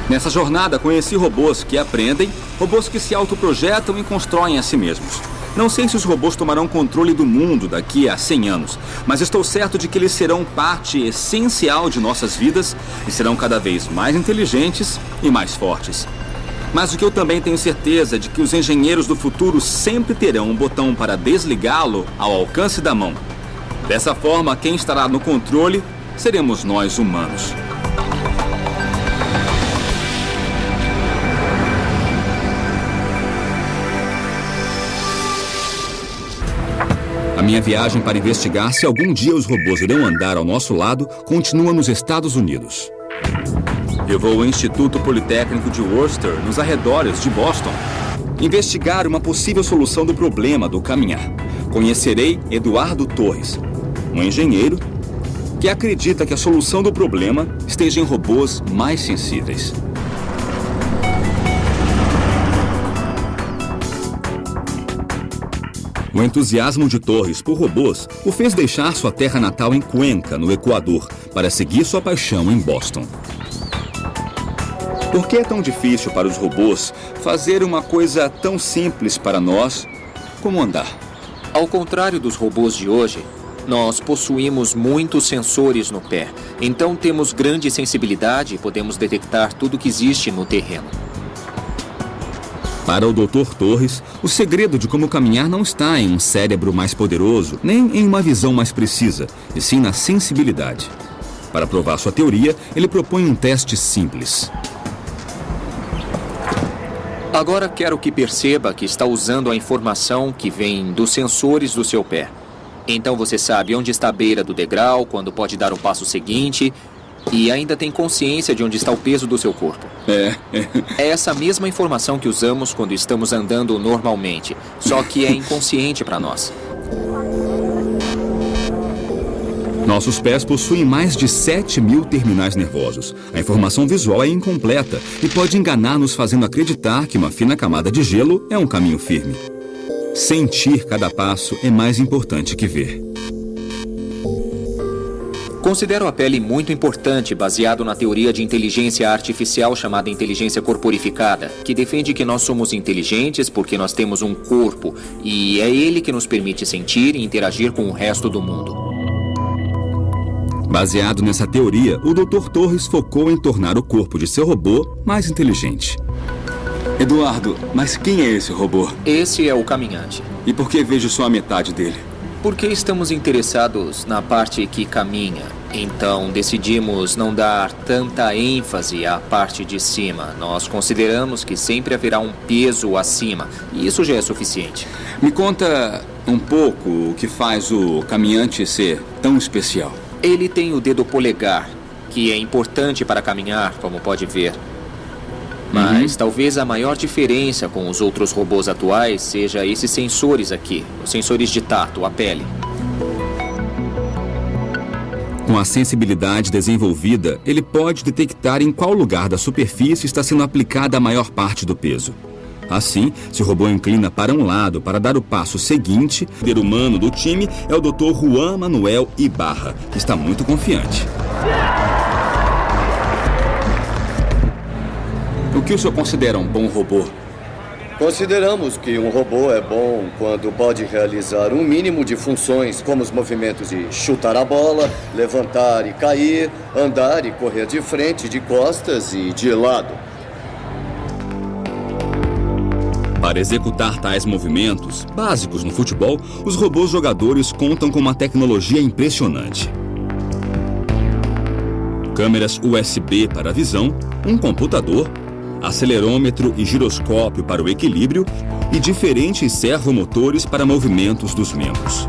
Nessa jornada, conheci robôs que aprendem, robôs que se autoprojetam e constroem a si mesmos. Não sei se os robôs tomarão controle do mundo daqui a 100 anos, mas estou certo de que eles serão parte essencial de nossas vidas e serão cada vez mais inteligentes e mais fortes. Mas o que eu também tenho certeza é de que os engenheiros do futuro sempre terão um botão para desligá-lo ao alcance da mão. Dessa forma, quem estará no controle seremos nós humanos. A minha viagem para investigar se algum dia os robôs irão andar ao nosso lado continua nos Estados Unidos. Eu vou ao Instituto Politécnico de Worcester, nos arredores de Boston, investigar uma possível solução do problema do caminhar. Conhecerei Eduardo Torres, um engenheiro que acredita que a solução do problema esteja em robôs mais sensíveis. O entusiasmo de Torres por robôs o fez deixar sua terra natal em Cuenca, no Equador, para seguir sua paixão em Boston. Por que é tão difícil para os robôs fazer uma coisa tão simples para nós como andar? Ao contrário dos robôs de hoje, nós possuímos muitos sensores no pé. Então temos grande sensibilidade e podemos detectar tudo que existe no terreno. Para o Dr. Torres, o segredo de como caminhar não está em um cérebro mais poderoso, nem em uma visão mais precisa, e sim na sensibilidade. Para provar sua teoria, ele propõe um teste simples. Agora quero que perceba que está usando a informação que vem dos sensores do seu pé. Então você sabe onde está a beira do degrau, quando pode dar o passo seguinte, e ainda tem consciência de onde está o peso do seu corpo. É essa mesma informação que usamos quando estamos andando normalmente, só que é inconsciente para nós. Nossos pés possuem mais de 7.000 terminais nervosos. A informação visual é incompleta e pode enganar-nos fazendo acreditar que uma fina camada de gelo é um caminho firme. Sentir cada passo é mais importante que ver. Considero a pele muito importante, baseado na teoria de inteligência artificial chamada inteligência corporificada, que defende que nós somos inteligentes porque nós temos um corpo e é ele que nos permite sentir e interagir com o resto do mundo. Baseado nessa teoria, o Dr. Torres focou em tornar o corpo de seu robô mais inteligente. Eduardo, mas quem é esse robô? Esse é o caminhante. E por que vejo só a metade dele? Porque estamos interessados na parte que caminha. Então decidimos não dar tanta ênfase à parte de cima. Nós consideramos que sempre haverá um peso acima. E isso já é suficiente. Me conta um pouco o que faz o caminhante ser tão especial. Ele tem o dedo polegar, que é importante para caminhar, como pode ver. Mas talvez a maior diferença com os outros robôs atuais seja esses sensores aqui, os sensores de tato, a pele. Com a sensibilidade desenvolvida, ele pode detectar em qual lugar da superfície está sendo aplicada a maior parte do peso. Assim, se o robô inclina para um lado para dar o passo seguinte, o líder humano do time é o Dr. Juan Manuel Ibarra, que está muito confiante. O que o senhor considera um bom robô? Consideramos que um robô é bom quando pode realizar um mínimo de funções, como os movimentos de chutar a bola, levantar e cair, andar e correr de frente, de costas e de lado. Para executar tais movimentos, básicos no futebol, os robôs jogadores contam com uma tecnologia impressionante. Câmeras USB para a visão, um computador, acelerômetro e giroscópio para o equilíbrio e diferentes servomotores para movimentos dos membros.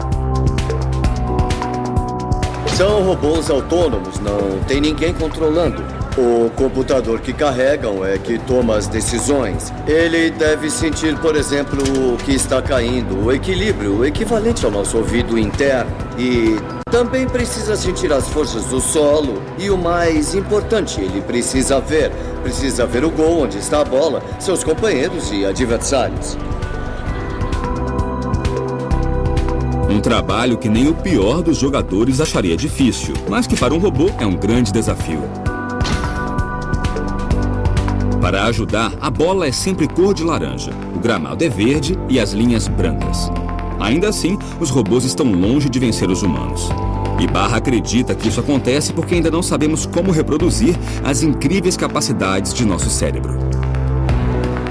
São robôs autônomos, não tem ninguém controlando. O computador que carregam é que toma as decisões. Ele deve sentir, por exemplo, o que está caindo, o equilíbrio, o equivalente ao nosso ouvido interno. E também precisa sentir as forças do solo. E o mais importante, ele precisa ver o gol, onde está a bola, seus companheiros e adversários. Um trabalho que nem o pior dos jogadores acharia difícil, mas que para um robô é um grande desafio. Para ajudar, a bola é sempre cor de laranja, o gramado é verde e as linhas brancas. Ainda assim, os robôs estão longe de vencer os humanos. Ibarra acredita que isso acontece porque ainda não sabemos como reproduzir as incríveis capacidades de nosso cérebro.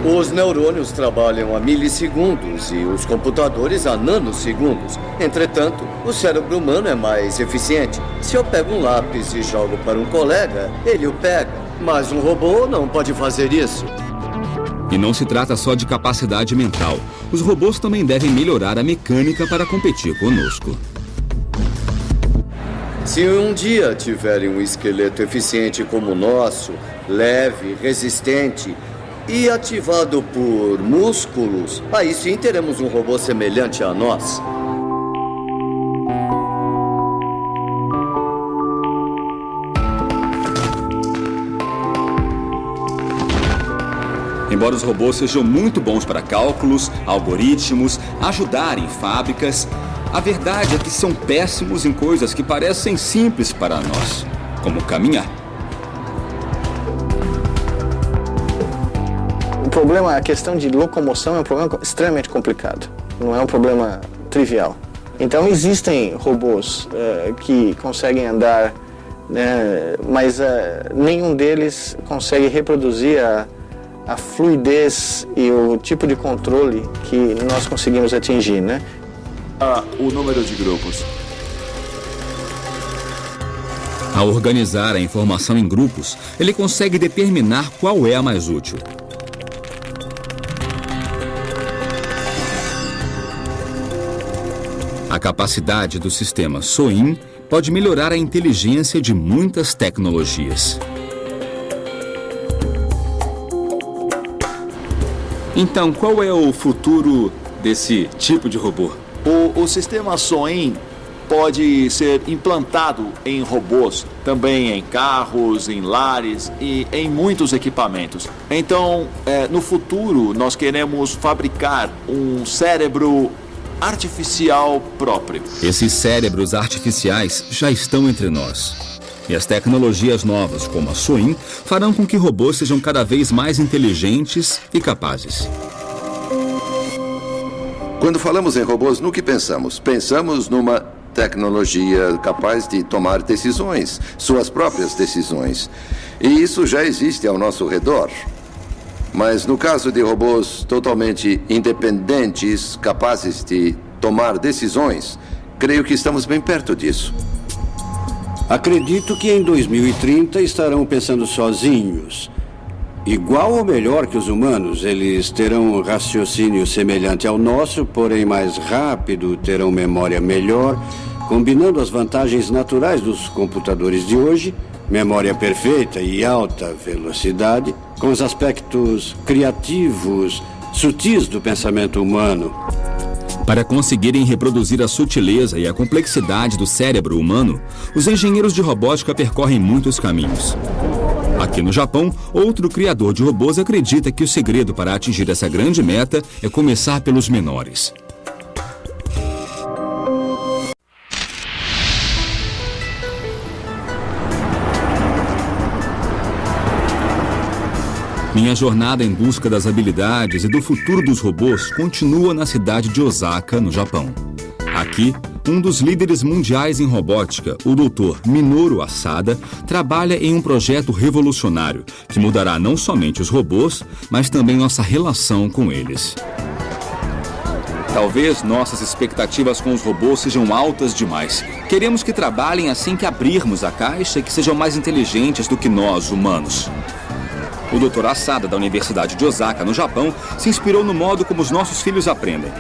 Os neurônios trabalham a milissegundos e os computadores a nanosegundos. Entretanto, o cérebro humano é mais eficiente. Se eu pego um lápis e jogo para um colega, ele o pega. Mas um robô não pode fazer isso. E não se trata só de capacidade mental. Os robôs também devem melhorar a mecânica para competir conosco. Se um dia tiverem um esqueleto eficiente como o nosso, leve, resistente e ativado por músculos, aí sim teremos um robô semelhante a nós. Embora os robôs sejam muito bons para cálculos, algoritmos, ajudar em fábricas, a verdade é que são péssimos em coisas que parecem simples para nós, como caminhar. O problema, a questão de locomoção é um problema extremamente complicado. Não é um problema trivial. Então existem robôs que conseguem andar, né, mas nenhum deles consegue reproduzir a fluidez e o tipo de controle que nós conseguimos atingir, né? O número de grupos. Ao organizar a informação em grupos, ele consegue determinar qual é a mais útil. A capacidade do sistema SOIN pode melhorar a inteligência de muitas tecnologias. Então, qual é o futuro desse tipo de robô? O sistema SOIN pode ser implantado em robôs, também em carros, em lares e em muitos equipamentos. Então, no futuro, nós queremos fabricar um cérebro artificial próprio. Esses cérebros artificiais já estão entre nós. E as tecnologias novas, como a SOIN, farão com que robôs sejam cada vez mais inteligentes e capazes. Quando falamos em robôs, no que pensamos? Pensamos numa tecnologia capaz de tomar decisões, suas próprias decisões. E isso já existe ao nosso redor. Mas no caso de robôs totalmente independentes, capazes de tomar decisões, creio que estamos bem perto disso. Acredito que em 2030 estarão pensando sozinhos. Igual ou melhor que os humanos, eles terão um raciocínio semelhante ao nosso, porém mais rápido, terão memória melhor, combinando as vantagens naturais dos computadores de hoje, memória perfeita e alta velocidade, com os aspectos criativos, sutis do pensamento humano. Para conseguirem reproduzir a sutileza e a complexidade do cérebro humano, os engenheiros de robótica percorrem muitos caminhos. Aqui no Japão, outro criador de robôs acredita que o segredo para atingir essa grande meta é começar pelos menores. Minha jornada em busca das habilidades e do futuro dos robôs continua na cidade de Osaka, no Japão. Aqui, um dos líderes mundiais em robótica, o Dr. Minoru Asada, trabalha em um projeto revolucionário que mudará não somente os robôs, mas também nossa relação com eles. Talvez nossas expectativas com os robôs sejam altas demais. Queremos que trabalhem assim que abrirmos a caixa e que sejam mais inteligentes do que nós, humanos. O Dr. Asada, da Universidade de Osaka, no Japão, se inspirou no modo como os nossos filhos aprendem.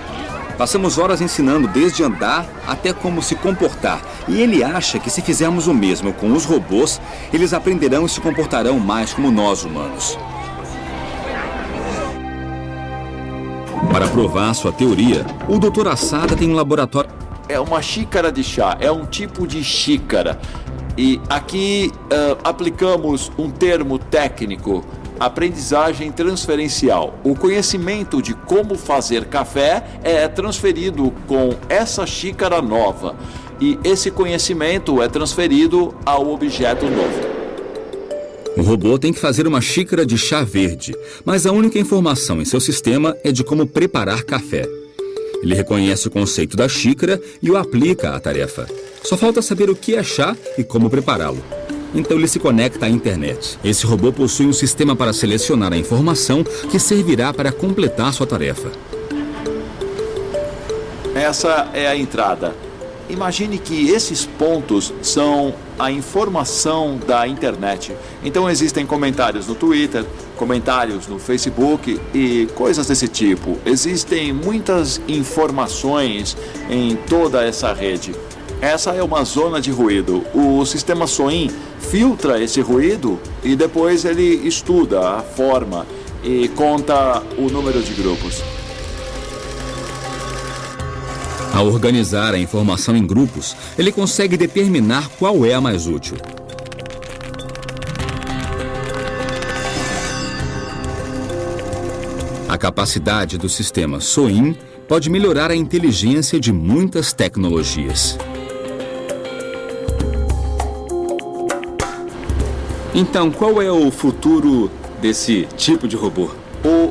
Passamos horas ensinando desde andar até como se comportar. E ele acha que se fizermos o mesmo com os robôs, eles aprenderão e se comportarão mais como nós, humanos. Para provar sua teoria, o Dr. Asada tem um laboratório... É uma xícara de chá, é um tipo de xícara. E aqui aplicamos um termo técnico, aprendizagem transferencial. O conhecimento de como fazer café é transferido com essa xícara nova. E esse conhecimento é transferido ao objeto novo. O robô tem que fazer uma xícara de chá verde, mas a única informação em seu sistema é de como preparar café. Ele reconhece o conceito da xícara e o aplica à tarefa. Só falta saber o que é chá e como prepará-lo. Então ele se conecta à internet. Esse robô possui um sistema para selecionar a informação que servirá para completar sua tarefa. Essa é a entrada. Imagine que esses pontos são a informação da internet. Então existem comentários no Twitter, comentários no Facebook e coisas desse tipo. Existem muitas informações em toda essa rede. Essa é uma zona de ruído. O sistema SOIN filtra esse ruído e depois ele estuda a forma e conta o número de grupos. Ao organizar a informação em grupos, ele consegue determinar qual é a mais útil. A capacidade do sistema SOIN pode melhorar a inteligência de muitas tecnologias. Então, qual é o futuro desse tipo de robô?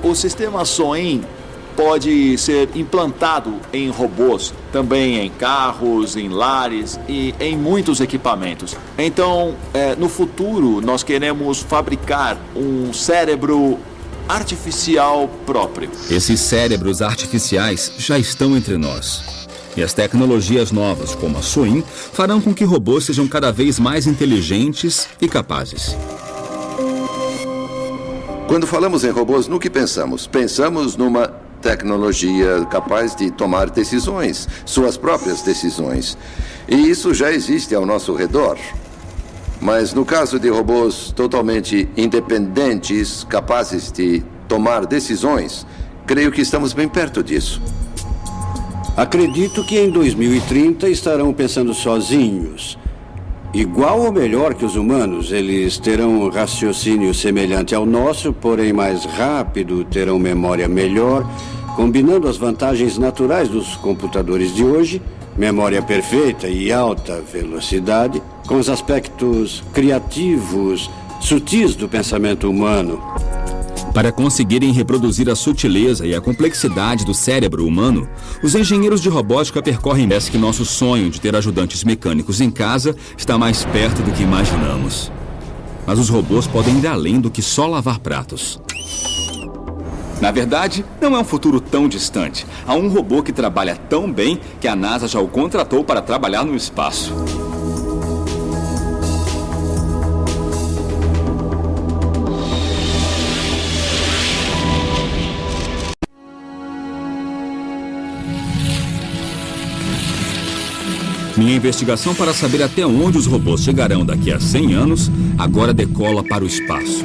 O sistema SOIN pode ser implantado em robôs, também em carros, em lares e em muitos equipamentos. Então, no futuro, nós queremos fabricar um cérebro artificial próprio. Esses cérebros artificiais já estão entre nós. E as tecnologias novas, como a SOIM, farão com que robôs sejam cada vez mais inteligentes e capazes. Quando falamos em robôs, no que pensamos? Pensamos numa tecnologia capaz de tomar decisões, suas próprias decisões. E isso já existe ao nosso redor. Mas no caso de robôs totalmente independentes, capazes de tomar decisões, creio que estamos bem perto disso. Acredito que em 2030 estarão pensando sozinhos. Igual ou melhor que os humanos, eles terão um raciocínio semelhante ao nosso, porém mais rápido, terão memória melhor, combinando as vantagens naturais dos computadores de hoje, memória perfeita e alta velocidade, com os aspectos criativos, sutis do pensamento humano. Para conseguirem reproduzir a sutileza e a complexidade do cérebro humano, os engenheiros de robótica percorrem que nosso sonho de ter ajudantes mecânicos em casa está mais perto do que imaginamos. Mas os robôs podem ir além do que só lavar pratos. Na verdade, não é um futuro tão distante. Há um robô que trabalha tão bem que a NASA já o contratou para trabalhar no espaço. Minha investigação para saber até onde os robôs chegarão daqui a 100 anos agora decola para o espaço.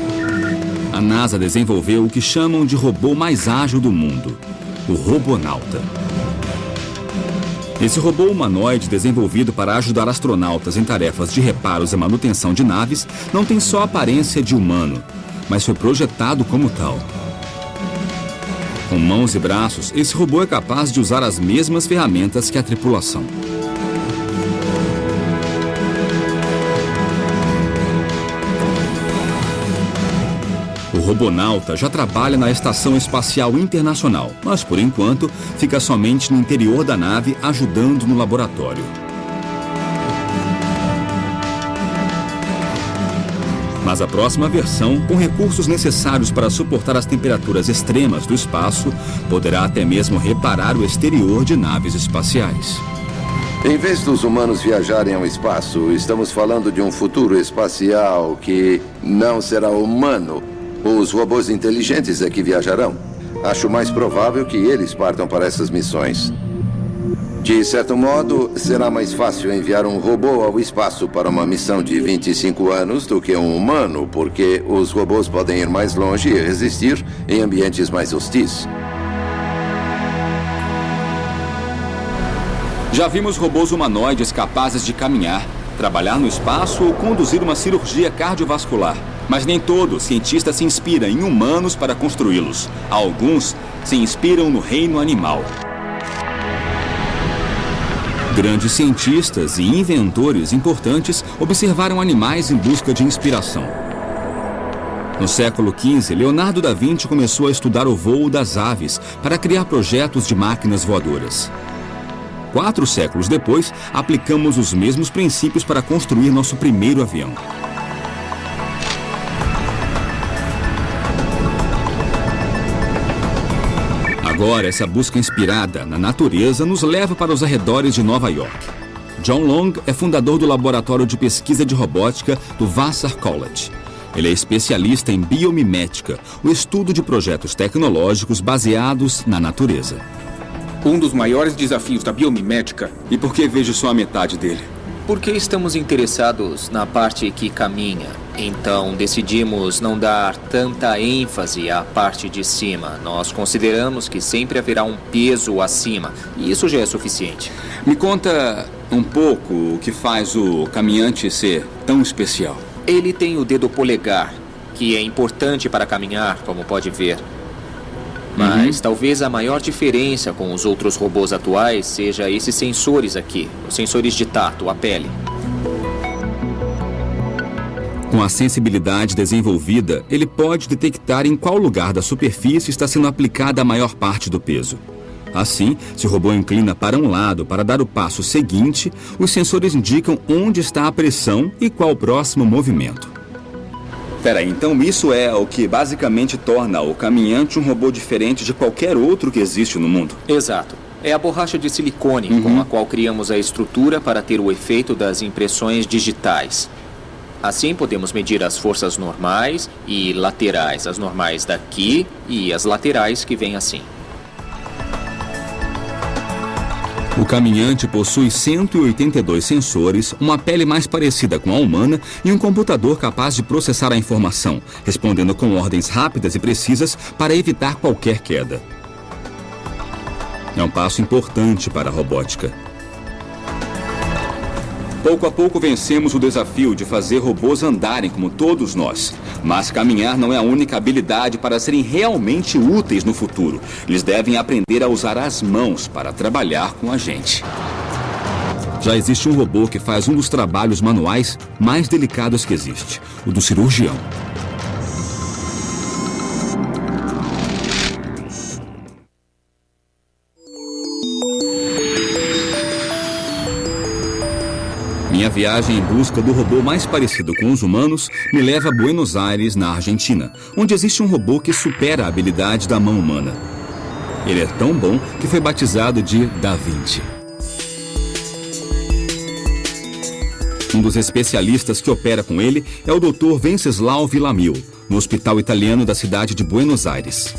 A NASA desenvolveu o que chamam de robô mais ágil do mundo, o Robonauta. Esse robô humanoide desenvolvido para ajudar astronautas em tarefas de reparos e manutenção de naves não tem só a aparência de humano, mas foi projetado como tal. Com mãos e braços, esse robô é capaz de usar as mesmas ferramentas que a tripulação. O Robonauta já trabalha na Estação Espacial Internacional, mas por enquanto fica somente no interior da nave ajudando no laboratório. Mas a próxima versão, com recursos necessários para suportar as temperaturas extremas do espaço, poderá até mesmo reparar o exterior de naves espaciais. Em vez dos humanos viajarem ao espaço, estamos falando de um futuro espacial que não será humano. Os robôs inteligentes é que viajarão. Acho mais provável que eles partam para essas missões. De certo modo, será mais fácil enviar um robô ao espaço para uma missão de 25 anos do que um humano, porque os robôs podem ir mais longe e resistir em ambientes mais hostis. Já vimos robôs humanoides capazes de caminhar, trabalhar no espaço ou conduzir uma cirurgia cardiovascular. Mas nem todo cientista se inspira em humanos para construí-los. Alguns se inspiram no reino animal. Grandes cientistas e inventores importantes observaram animais em busca de inspiração. No século XV, Leonardo da Vinci começou a estudar o voo das aves para criar projetos de máquinas voadoras. 4 séculos depois, aplicamos os mesmos princípios para construir nosso primeiro avião. Agora, essa busca inspirada na natureza nos leva para os arredores de Nova York. John Long é fundador do Laboratório de Pesquisa de Robótica do Vassar College. Ele é especialista em biomimética, o estudo de projetos tecnológicos baseados na natureza. Um dos maiores desafios da biomimética... E por que vejo só a metade dele? Porque estamos interessados na parte que caminha. Então decidimos não dar tanta ênfase à parte de cima. Nós consideramos que sempre haverá um peso acima. E isso já é suficiente. Me conta um pouco o que faz o caminhante ser tão especial. Ele tem o dedo polegar, que é importante para caminhar, como pode ver. Mas talvez a maior diferença com os outros robôs atuais seja esses sensores aqui, os sensores de tato, a pele. Com a sensibilidade desenvolvida, ele pode detectar em qual lugar da superfície está sendo aplicada a maior parte do peso. Assim, se o robô inclina para um lado para dar o passo seguinte, os sensores indicam onde está a pressão e qual o próximo movimento. Peraí, então isso é o que basicamente torna o caminhante um robô diferente de qualquer outro que existe no mundo? Exato. É a borracha de silicone com a qual criamos a estrutura para ter o efeito das impressões digitais. Assim podemos medir as forças normais e laterais, as normais daqui e as laterais que vêm assim. O caminhante possui 182 sensores, uma pele mais parecida com a humana e um computador capaz de processar a informação, respondendo com ordens rápidas e precisas para evitar qualquer queda. É um passo importante para a robótica. Pouco a pouco vencemos o desafio de fazer robôs andarem como todos nós. Mas caminhar não é a única habilidade para serem realmente úteis no futuro. Eles devem aprender a usar as mãos para trabalhar com a gente. Já existe um robô que faz um dos trabalhos manuais mais delicados que existe, o do cirurgião. Minha viagem em busca do robô mais parecido com os humanos me leva a Buenos Aires, na Argentina, onde existe um robô que supera a habilidade da mão humana. Ele é tão bom que foi batizado de Da Vinci. Um dos especialistas que opera com ele é o Dr. Venceslau Villamil, no Hospital Italiano da cidade de Buenos Aires.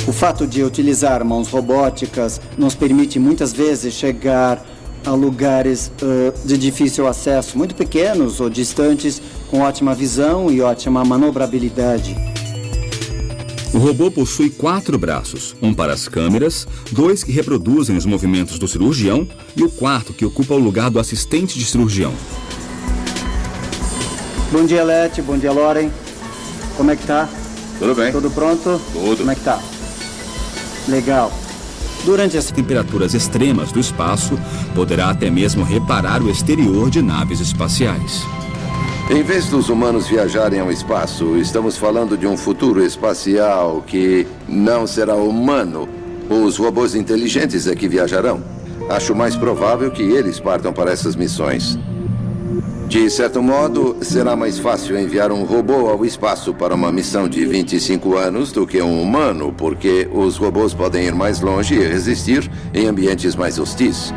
O fato de utilizar mãos robóticas nos permite muitas vezes chegar a lugares de difícil acesso, muito pequenos ou distantes, com ótima visão e ótima manobrabilidade. O robô possui 4 braços, um para as câmeras, 2 que reproduzem os movimentos do cirurgião e o 4º que ocupa o lugar do assistente de cirurgião. Bom dia, Leti. Bom dia, Loren. Como é que tá? Tudo bem. Tudo pronto? Tudo. Como é que tá? Legal. Durante as temperaturas extremas do espaço, poderá até mesmo reparar o exterior de naves espaciais. Em vez dos humanos viajarem ao espaço, estamos falando de um futuro espacial que não será humano. Os robôs inteligentes é que viajarão. Acho mais provável que eles partam para essas missões. De certo modo, será mais fácil enviar um robô ao espaço para uma missão de 25 anos do que um humano, porque os robôs podem ir mais longe e resistir em ambientes mais hostis.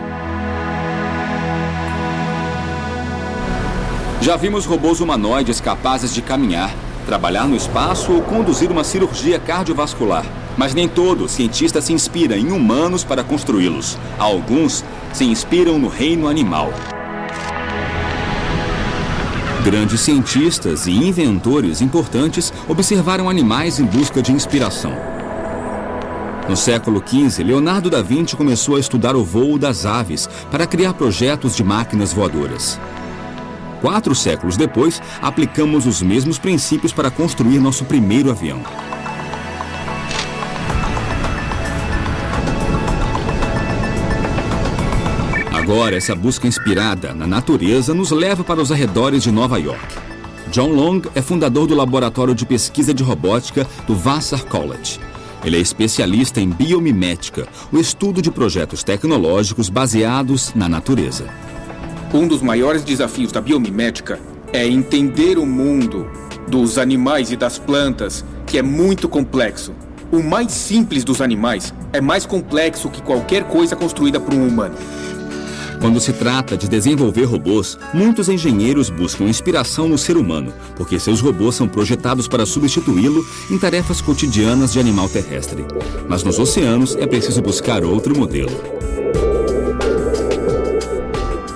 Já vimos robôs humanoides capazes de caminhar, trabalhar no espaço ou conduzir uma cirurgia cardiovascular. Mas nem todo cientista se inspira em humanos para construí-los. Alguns se inspiram no reino animal. Grandes cientistas e inventores importantes observaram animais em busca de inspiração. No século XV, Leonardo da Vinci começou a estudar o voo das aves para criar projetos de máquinas voadoras. 4 séculos depois, aplicamos os mesmos princípios para construir nosso primeiro avião. Agora, essa busca inspirada na natureza nos leva para os arredores de Nova York. John Long é fundador do Laboratório de Pesquisa de Robótica do Vassar College. Ele é especialista em biomimética, o estudo de projetos tecnológicos baseados na natureza. Um dos maiores desafios da biomimética é entender o mundo dos animais e das plantas, que é muito complexo. O mais simples dos animais é mais complexo que qualquer coisa construída por um humano. Quando se trata de desenvolver robôs, muitos engenheiros buscam inspiração no ser humano, porque seus robôs são projetados para substituí-lo em tarefas cotidianas de animal terrestre. Mas nos oceanos é preciso buscar outro modelo.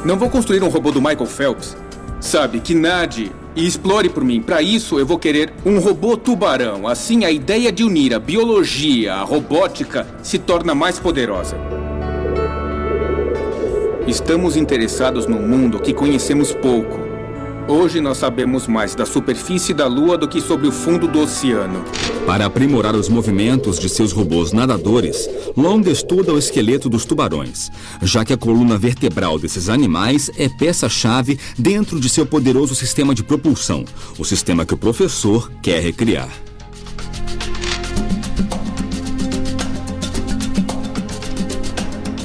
Não vou construir um robô do Michael Phelps. Sabe, que nade e explore por mim. Para isso, eu vou querer um robô tubarão. Assim, a ideia de unir a biologia à robótica se torna mais poderosa. Estamos interessados num mundo que conhecemos pouco. Hoje nós sabemos mais da superfície da Lua do que sobre o fundo do oceano. Para aprimorar os movimentos de seus robôs nadadores, Long estuda o esqueleto dos tubarões, já que a coluna vertebral desses animais é peça-chave dentro de seu poderoso sistema de propulsão, o sistema que o professor quer recriar.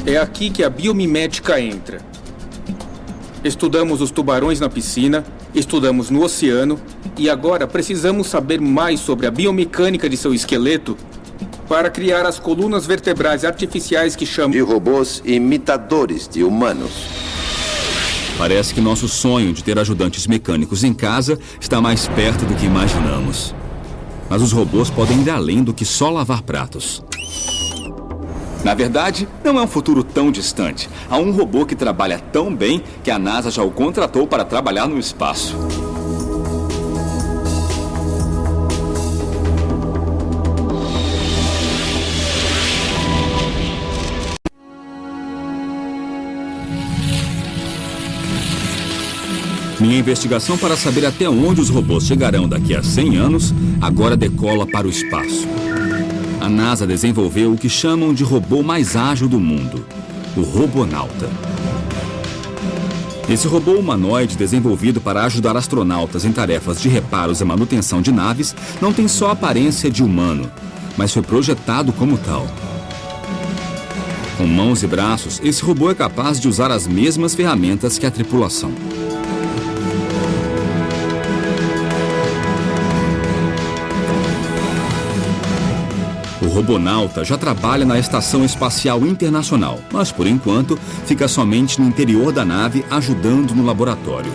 É aqui que a biomimética entra. Estudamos os tubarões na piscina, estudamos no oceano e agora precisamos saber mais sobre a biomecânica de seu esqueleto para criar as colunas vertebrais artificiais que chamam de robôs imitadores de humanos. Parece que nosso sonho de ter ajudantes mecânicos em casa está mais perto do que imaginamos. Mas os robôs podem ir além do que só lavar pratos. Na verdade, não é um futuro tão distante. Há um robô que trabalha tão bem que a NASA já o contratou para trabalhar no espaço. Minha investigação para saber até onde os robôs chegarão daqui a 100 anos agora decola para o espaço. A NASA desenvolveu o que chamam de robô mais ágil do mundo, o Robonauta. Esse robô humanoide desenvolvido para ajudar astronautas em tarefas de reparos e manutenção de naves não tem só a aparência de humano, mas foi projetado como tal. Com mãos e braços, esse robô é capaz de usar as mesmas ferramentas que a tripulação. O Robonauta já trabalha na Estação Espacial Internacional, mas por enquanto fica somente no interior da nave ajudando no laboratório.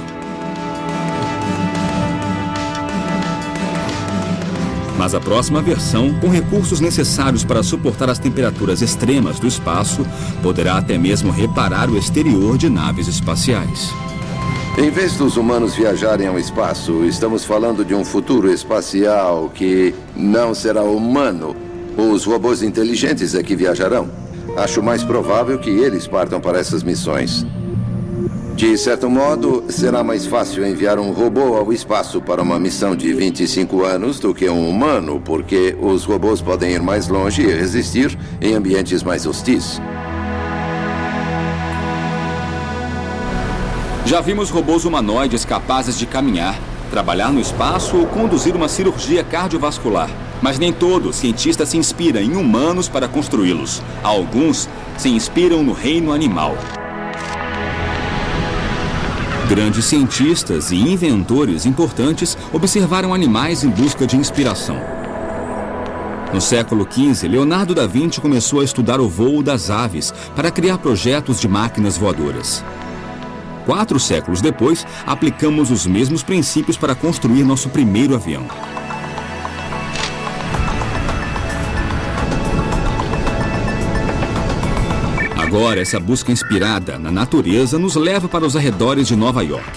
Mas a próxima versão, com recursos necessários para suportar as temperaturas extremas do espaço, poderá até mesmo reparar o exterior de naves espaciais. Em vez dos humanos viajarem ao espaço, estamos falando de um futuro espacial que não será humano. Os robôs inteligentes é que viajarão. Acho mais provável que eles partam para essas missões. De certo modo, será mais fácil enviar um robô ao espaço para uma missão de 25 anos do que um humano, porque os robôs podem ir mais longe e resistir em ambientes mais hostis. Já vimos robôs humanoides capazes de caminhar, trabalhar no espaço ou conduzir uma cirurgia cardiovascular. Mas nem todo cientista se inspira em humanos para construí-los. Alguns se inspiram no reino animal. Grandes cientistas e inventores importantes observaram animais em busca de inspiração. No século XV, Leonardo da Vinci começou a estudar o voo das aves para criar projetos de máquinas voadoras. 4 séculos depois, aplicamos os mesmos princípios para construir nosso primeiro avião. Agora, essa busca inspirada na natureza nos leva para os arredores de Nova York.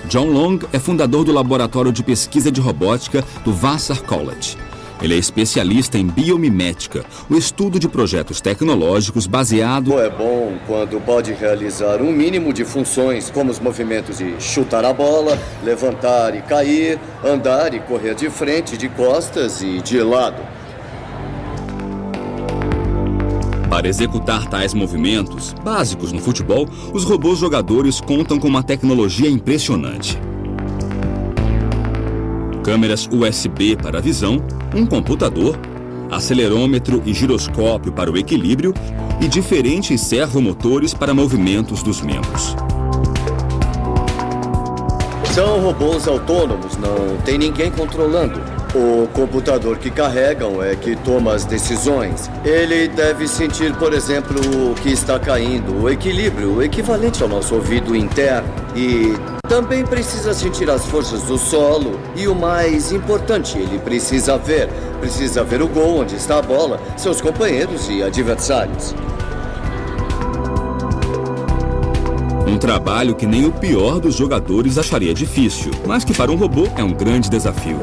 John Long é fundador do Laboratório de Pesquisa de Robótica do Vassar College. Ele é especialista em biomimética, o estudo de projetos tecnológicos baseado... É bom quando pode realizar um mínimo de funções, como os movimentos de chutar a bola, levantar e cair, andar e correr de frente, de costas e de lado. Para executar tais movimentos, básicos no futebol, os robôs jogadores contam com uma tecnologia impressionante. Câmeras USB para a visão, um computador, acelerômetro e giroscópio para o equilíbrio e diferentes servomotores para movimentos dos membros. São robôs autônomos, não tem ninguém controlando. O computador que carregam é que toma as decisões. Ele deve sentir, por exemplo, o que está caindo, o equilíbrio, o equivalente ao nosso ouvido interno. E também precisa sentir as forças do solo. E o mais importante, ele precisa ver o gol, onde está a bola, seus companheiros e adversários. Um trabalho que nem o pior dos jogadores acharia difícil, mas que para um robô é um grande desafio.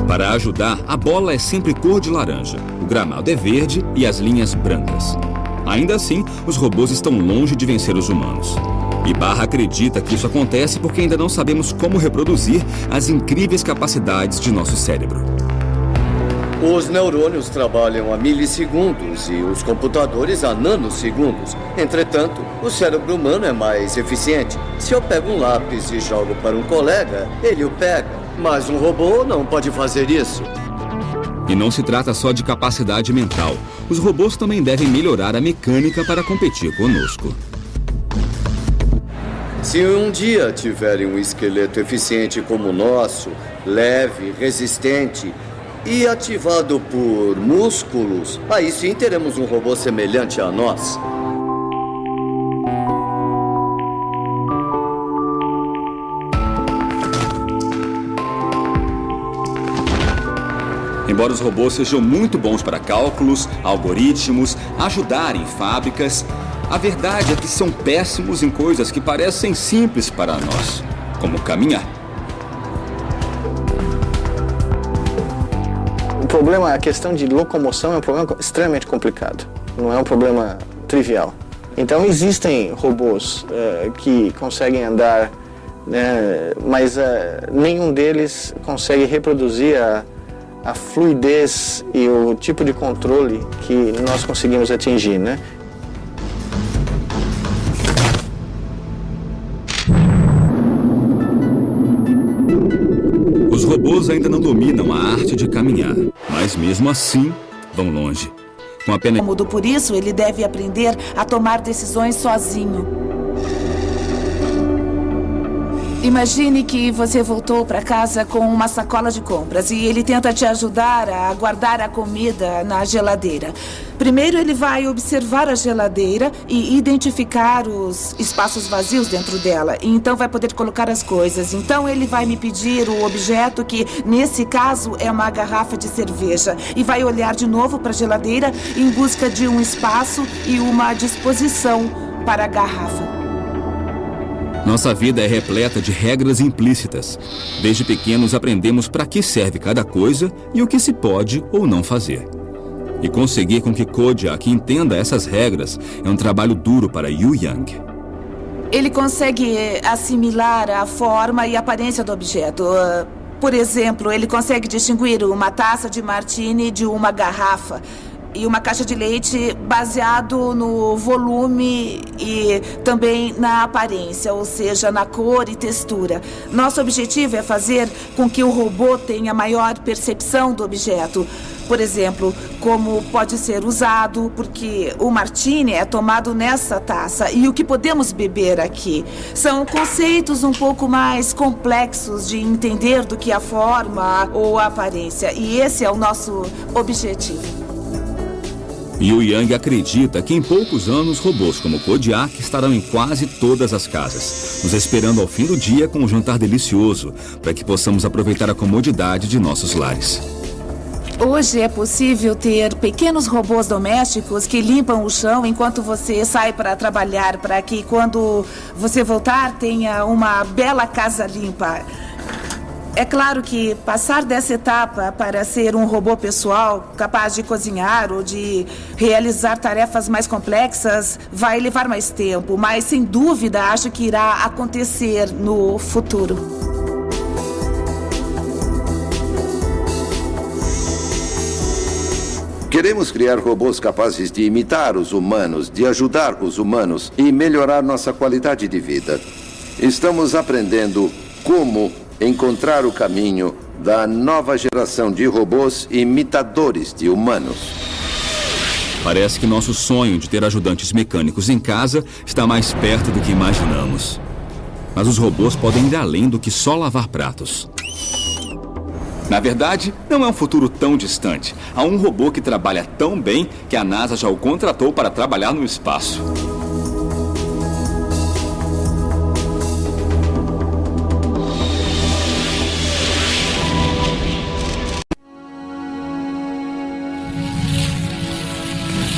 Para ajudar, a bola é sempre cor de laranja, o gramado é verde e as linhas brancas. Ainda assim, os robôs estão longe de vencer os humanos. E Barra acredita que isso acontece porque ainda não sabemos como reproduzir as incríveis capacidades de nosso cérebro. Os neurônios trabalham a milissegundos e os computadores a nanosegundos. Entretanto, o cérebro humano é mais eficiente. Se eu pego um lápis e jogo para um colega, ele o pega. Mas um robô não pode fazer isso. E não se trata só de capacidade mental. Os robôs também devem melhorar a mecânica para competir conosco. Se um dia tiverem um esqueleto eficiente como o nosso, leve, resistente e ativado por músculos, aí sim teremos um robô semelhante a nós. Embora os robôs sejam muito bons para cálculos, algoritmos, ajudar em fábricas, a verdade é que são péssimos em coisas que parecem simples para nós, como caminhar. O problema, a questão de locomoção é um problema extremamente complicado. Não é um problema trivial. Então existem robôs que conseguem andar, né, mas nenhum deles consegue reproduzir a fluidez e o tipo de controle que nós conseguimos atingir, né? Os robôs ainda não dominam a arte de caminhar, mas mesmo assim vão longe. Com apenas... Por isso, ele deve aprender a tomar decisões sozinho. Imagine que você voltou para casa com uma sacola de compras e ele tenta te ajudar a guardar a comida na geladeira. Primeiro, ele vai observar a geladeira e identificar os espaços vazios dentro dela. E então vai poder colocar as coisas. Então ele vai me pedir o objeto que, nesse caso, é uma garrafa de cerveja. E vai olhar de novo para a geladeira em busca de um espaço e uma disposição para a garrafa. Nossa vida é repleta de regras implícitas. Desde pequenos aprendemos para que serve cada coisa e o que se pode ou não fazer. E conseguir com que Kodiak entenda essas regras é um trabalho duro para Yu Yang. Ele consegue assimilar a forma e a aparência do objeto. Por exemplo, ele consegue distinguir uma taça de martini de uma garrafa. E uma caixa de leite baseado no volume e também na aparência, ou seja, na cor e textura. Nosso objetivo é fazer com que o robô tenha maior percepção do objeto. Por exemplo, como pode ser usado, porque o martini é tomado nessa taça e o que podemos beber aqui. São conceitos um pouco mais complexos de entender do que a forma ou a aparência. E esse é o nosso objetivo. Yu Yang acredita que em poucos anos robôs como Kodiak estarão em quase todas as casas, nos esperando ao fim do dia com um jantar delicioso, para que possamos aproveitar a comodidade de nossos lares. Hoje é possível ter pequenos robôs domésticos que limpam o chão enquanto você sai para trabalhar, para que quando você voltar tenha uma bela casa limpa. É claro que passar dessa etapa para ser um robô pessoal, capaz de cozinhar ou de realizar tarefas mais complexas, vai levar mais tempo, mas sem dúvida acho que irá acontecer no futuro. Queremos criar robôs capazes de imitar os humanos, de ajudar os humanos e melhorar nossa qualidade de vida. Estamos aprendendo como encontrar o caminho da nova geração de robôs imitadores de humanos. Parece que nosso sonho de ter ajudantes mecânicos em casa está mais perto do que imaginamos. Mas os robôs podem ir além do que só lavar pratos. Na verdade, não é um futuro tão distante. Há um robô que trabalha tão bem que a NASA já o contratou para trabalhar no espaço.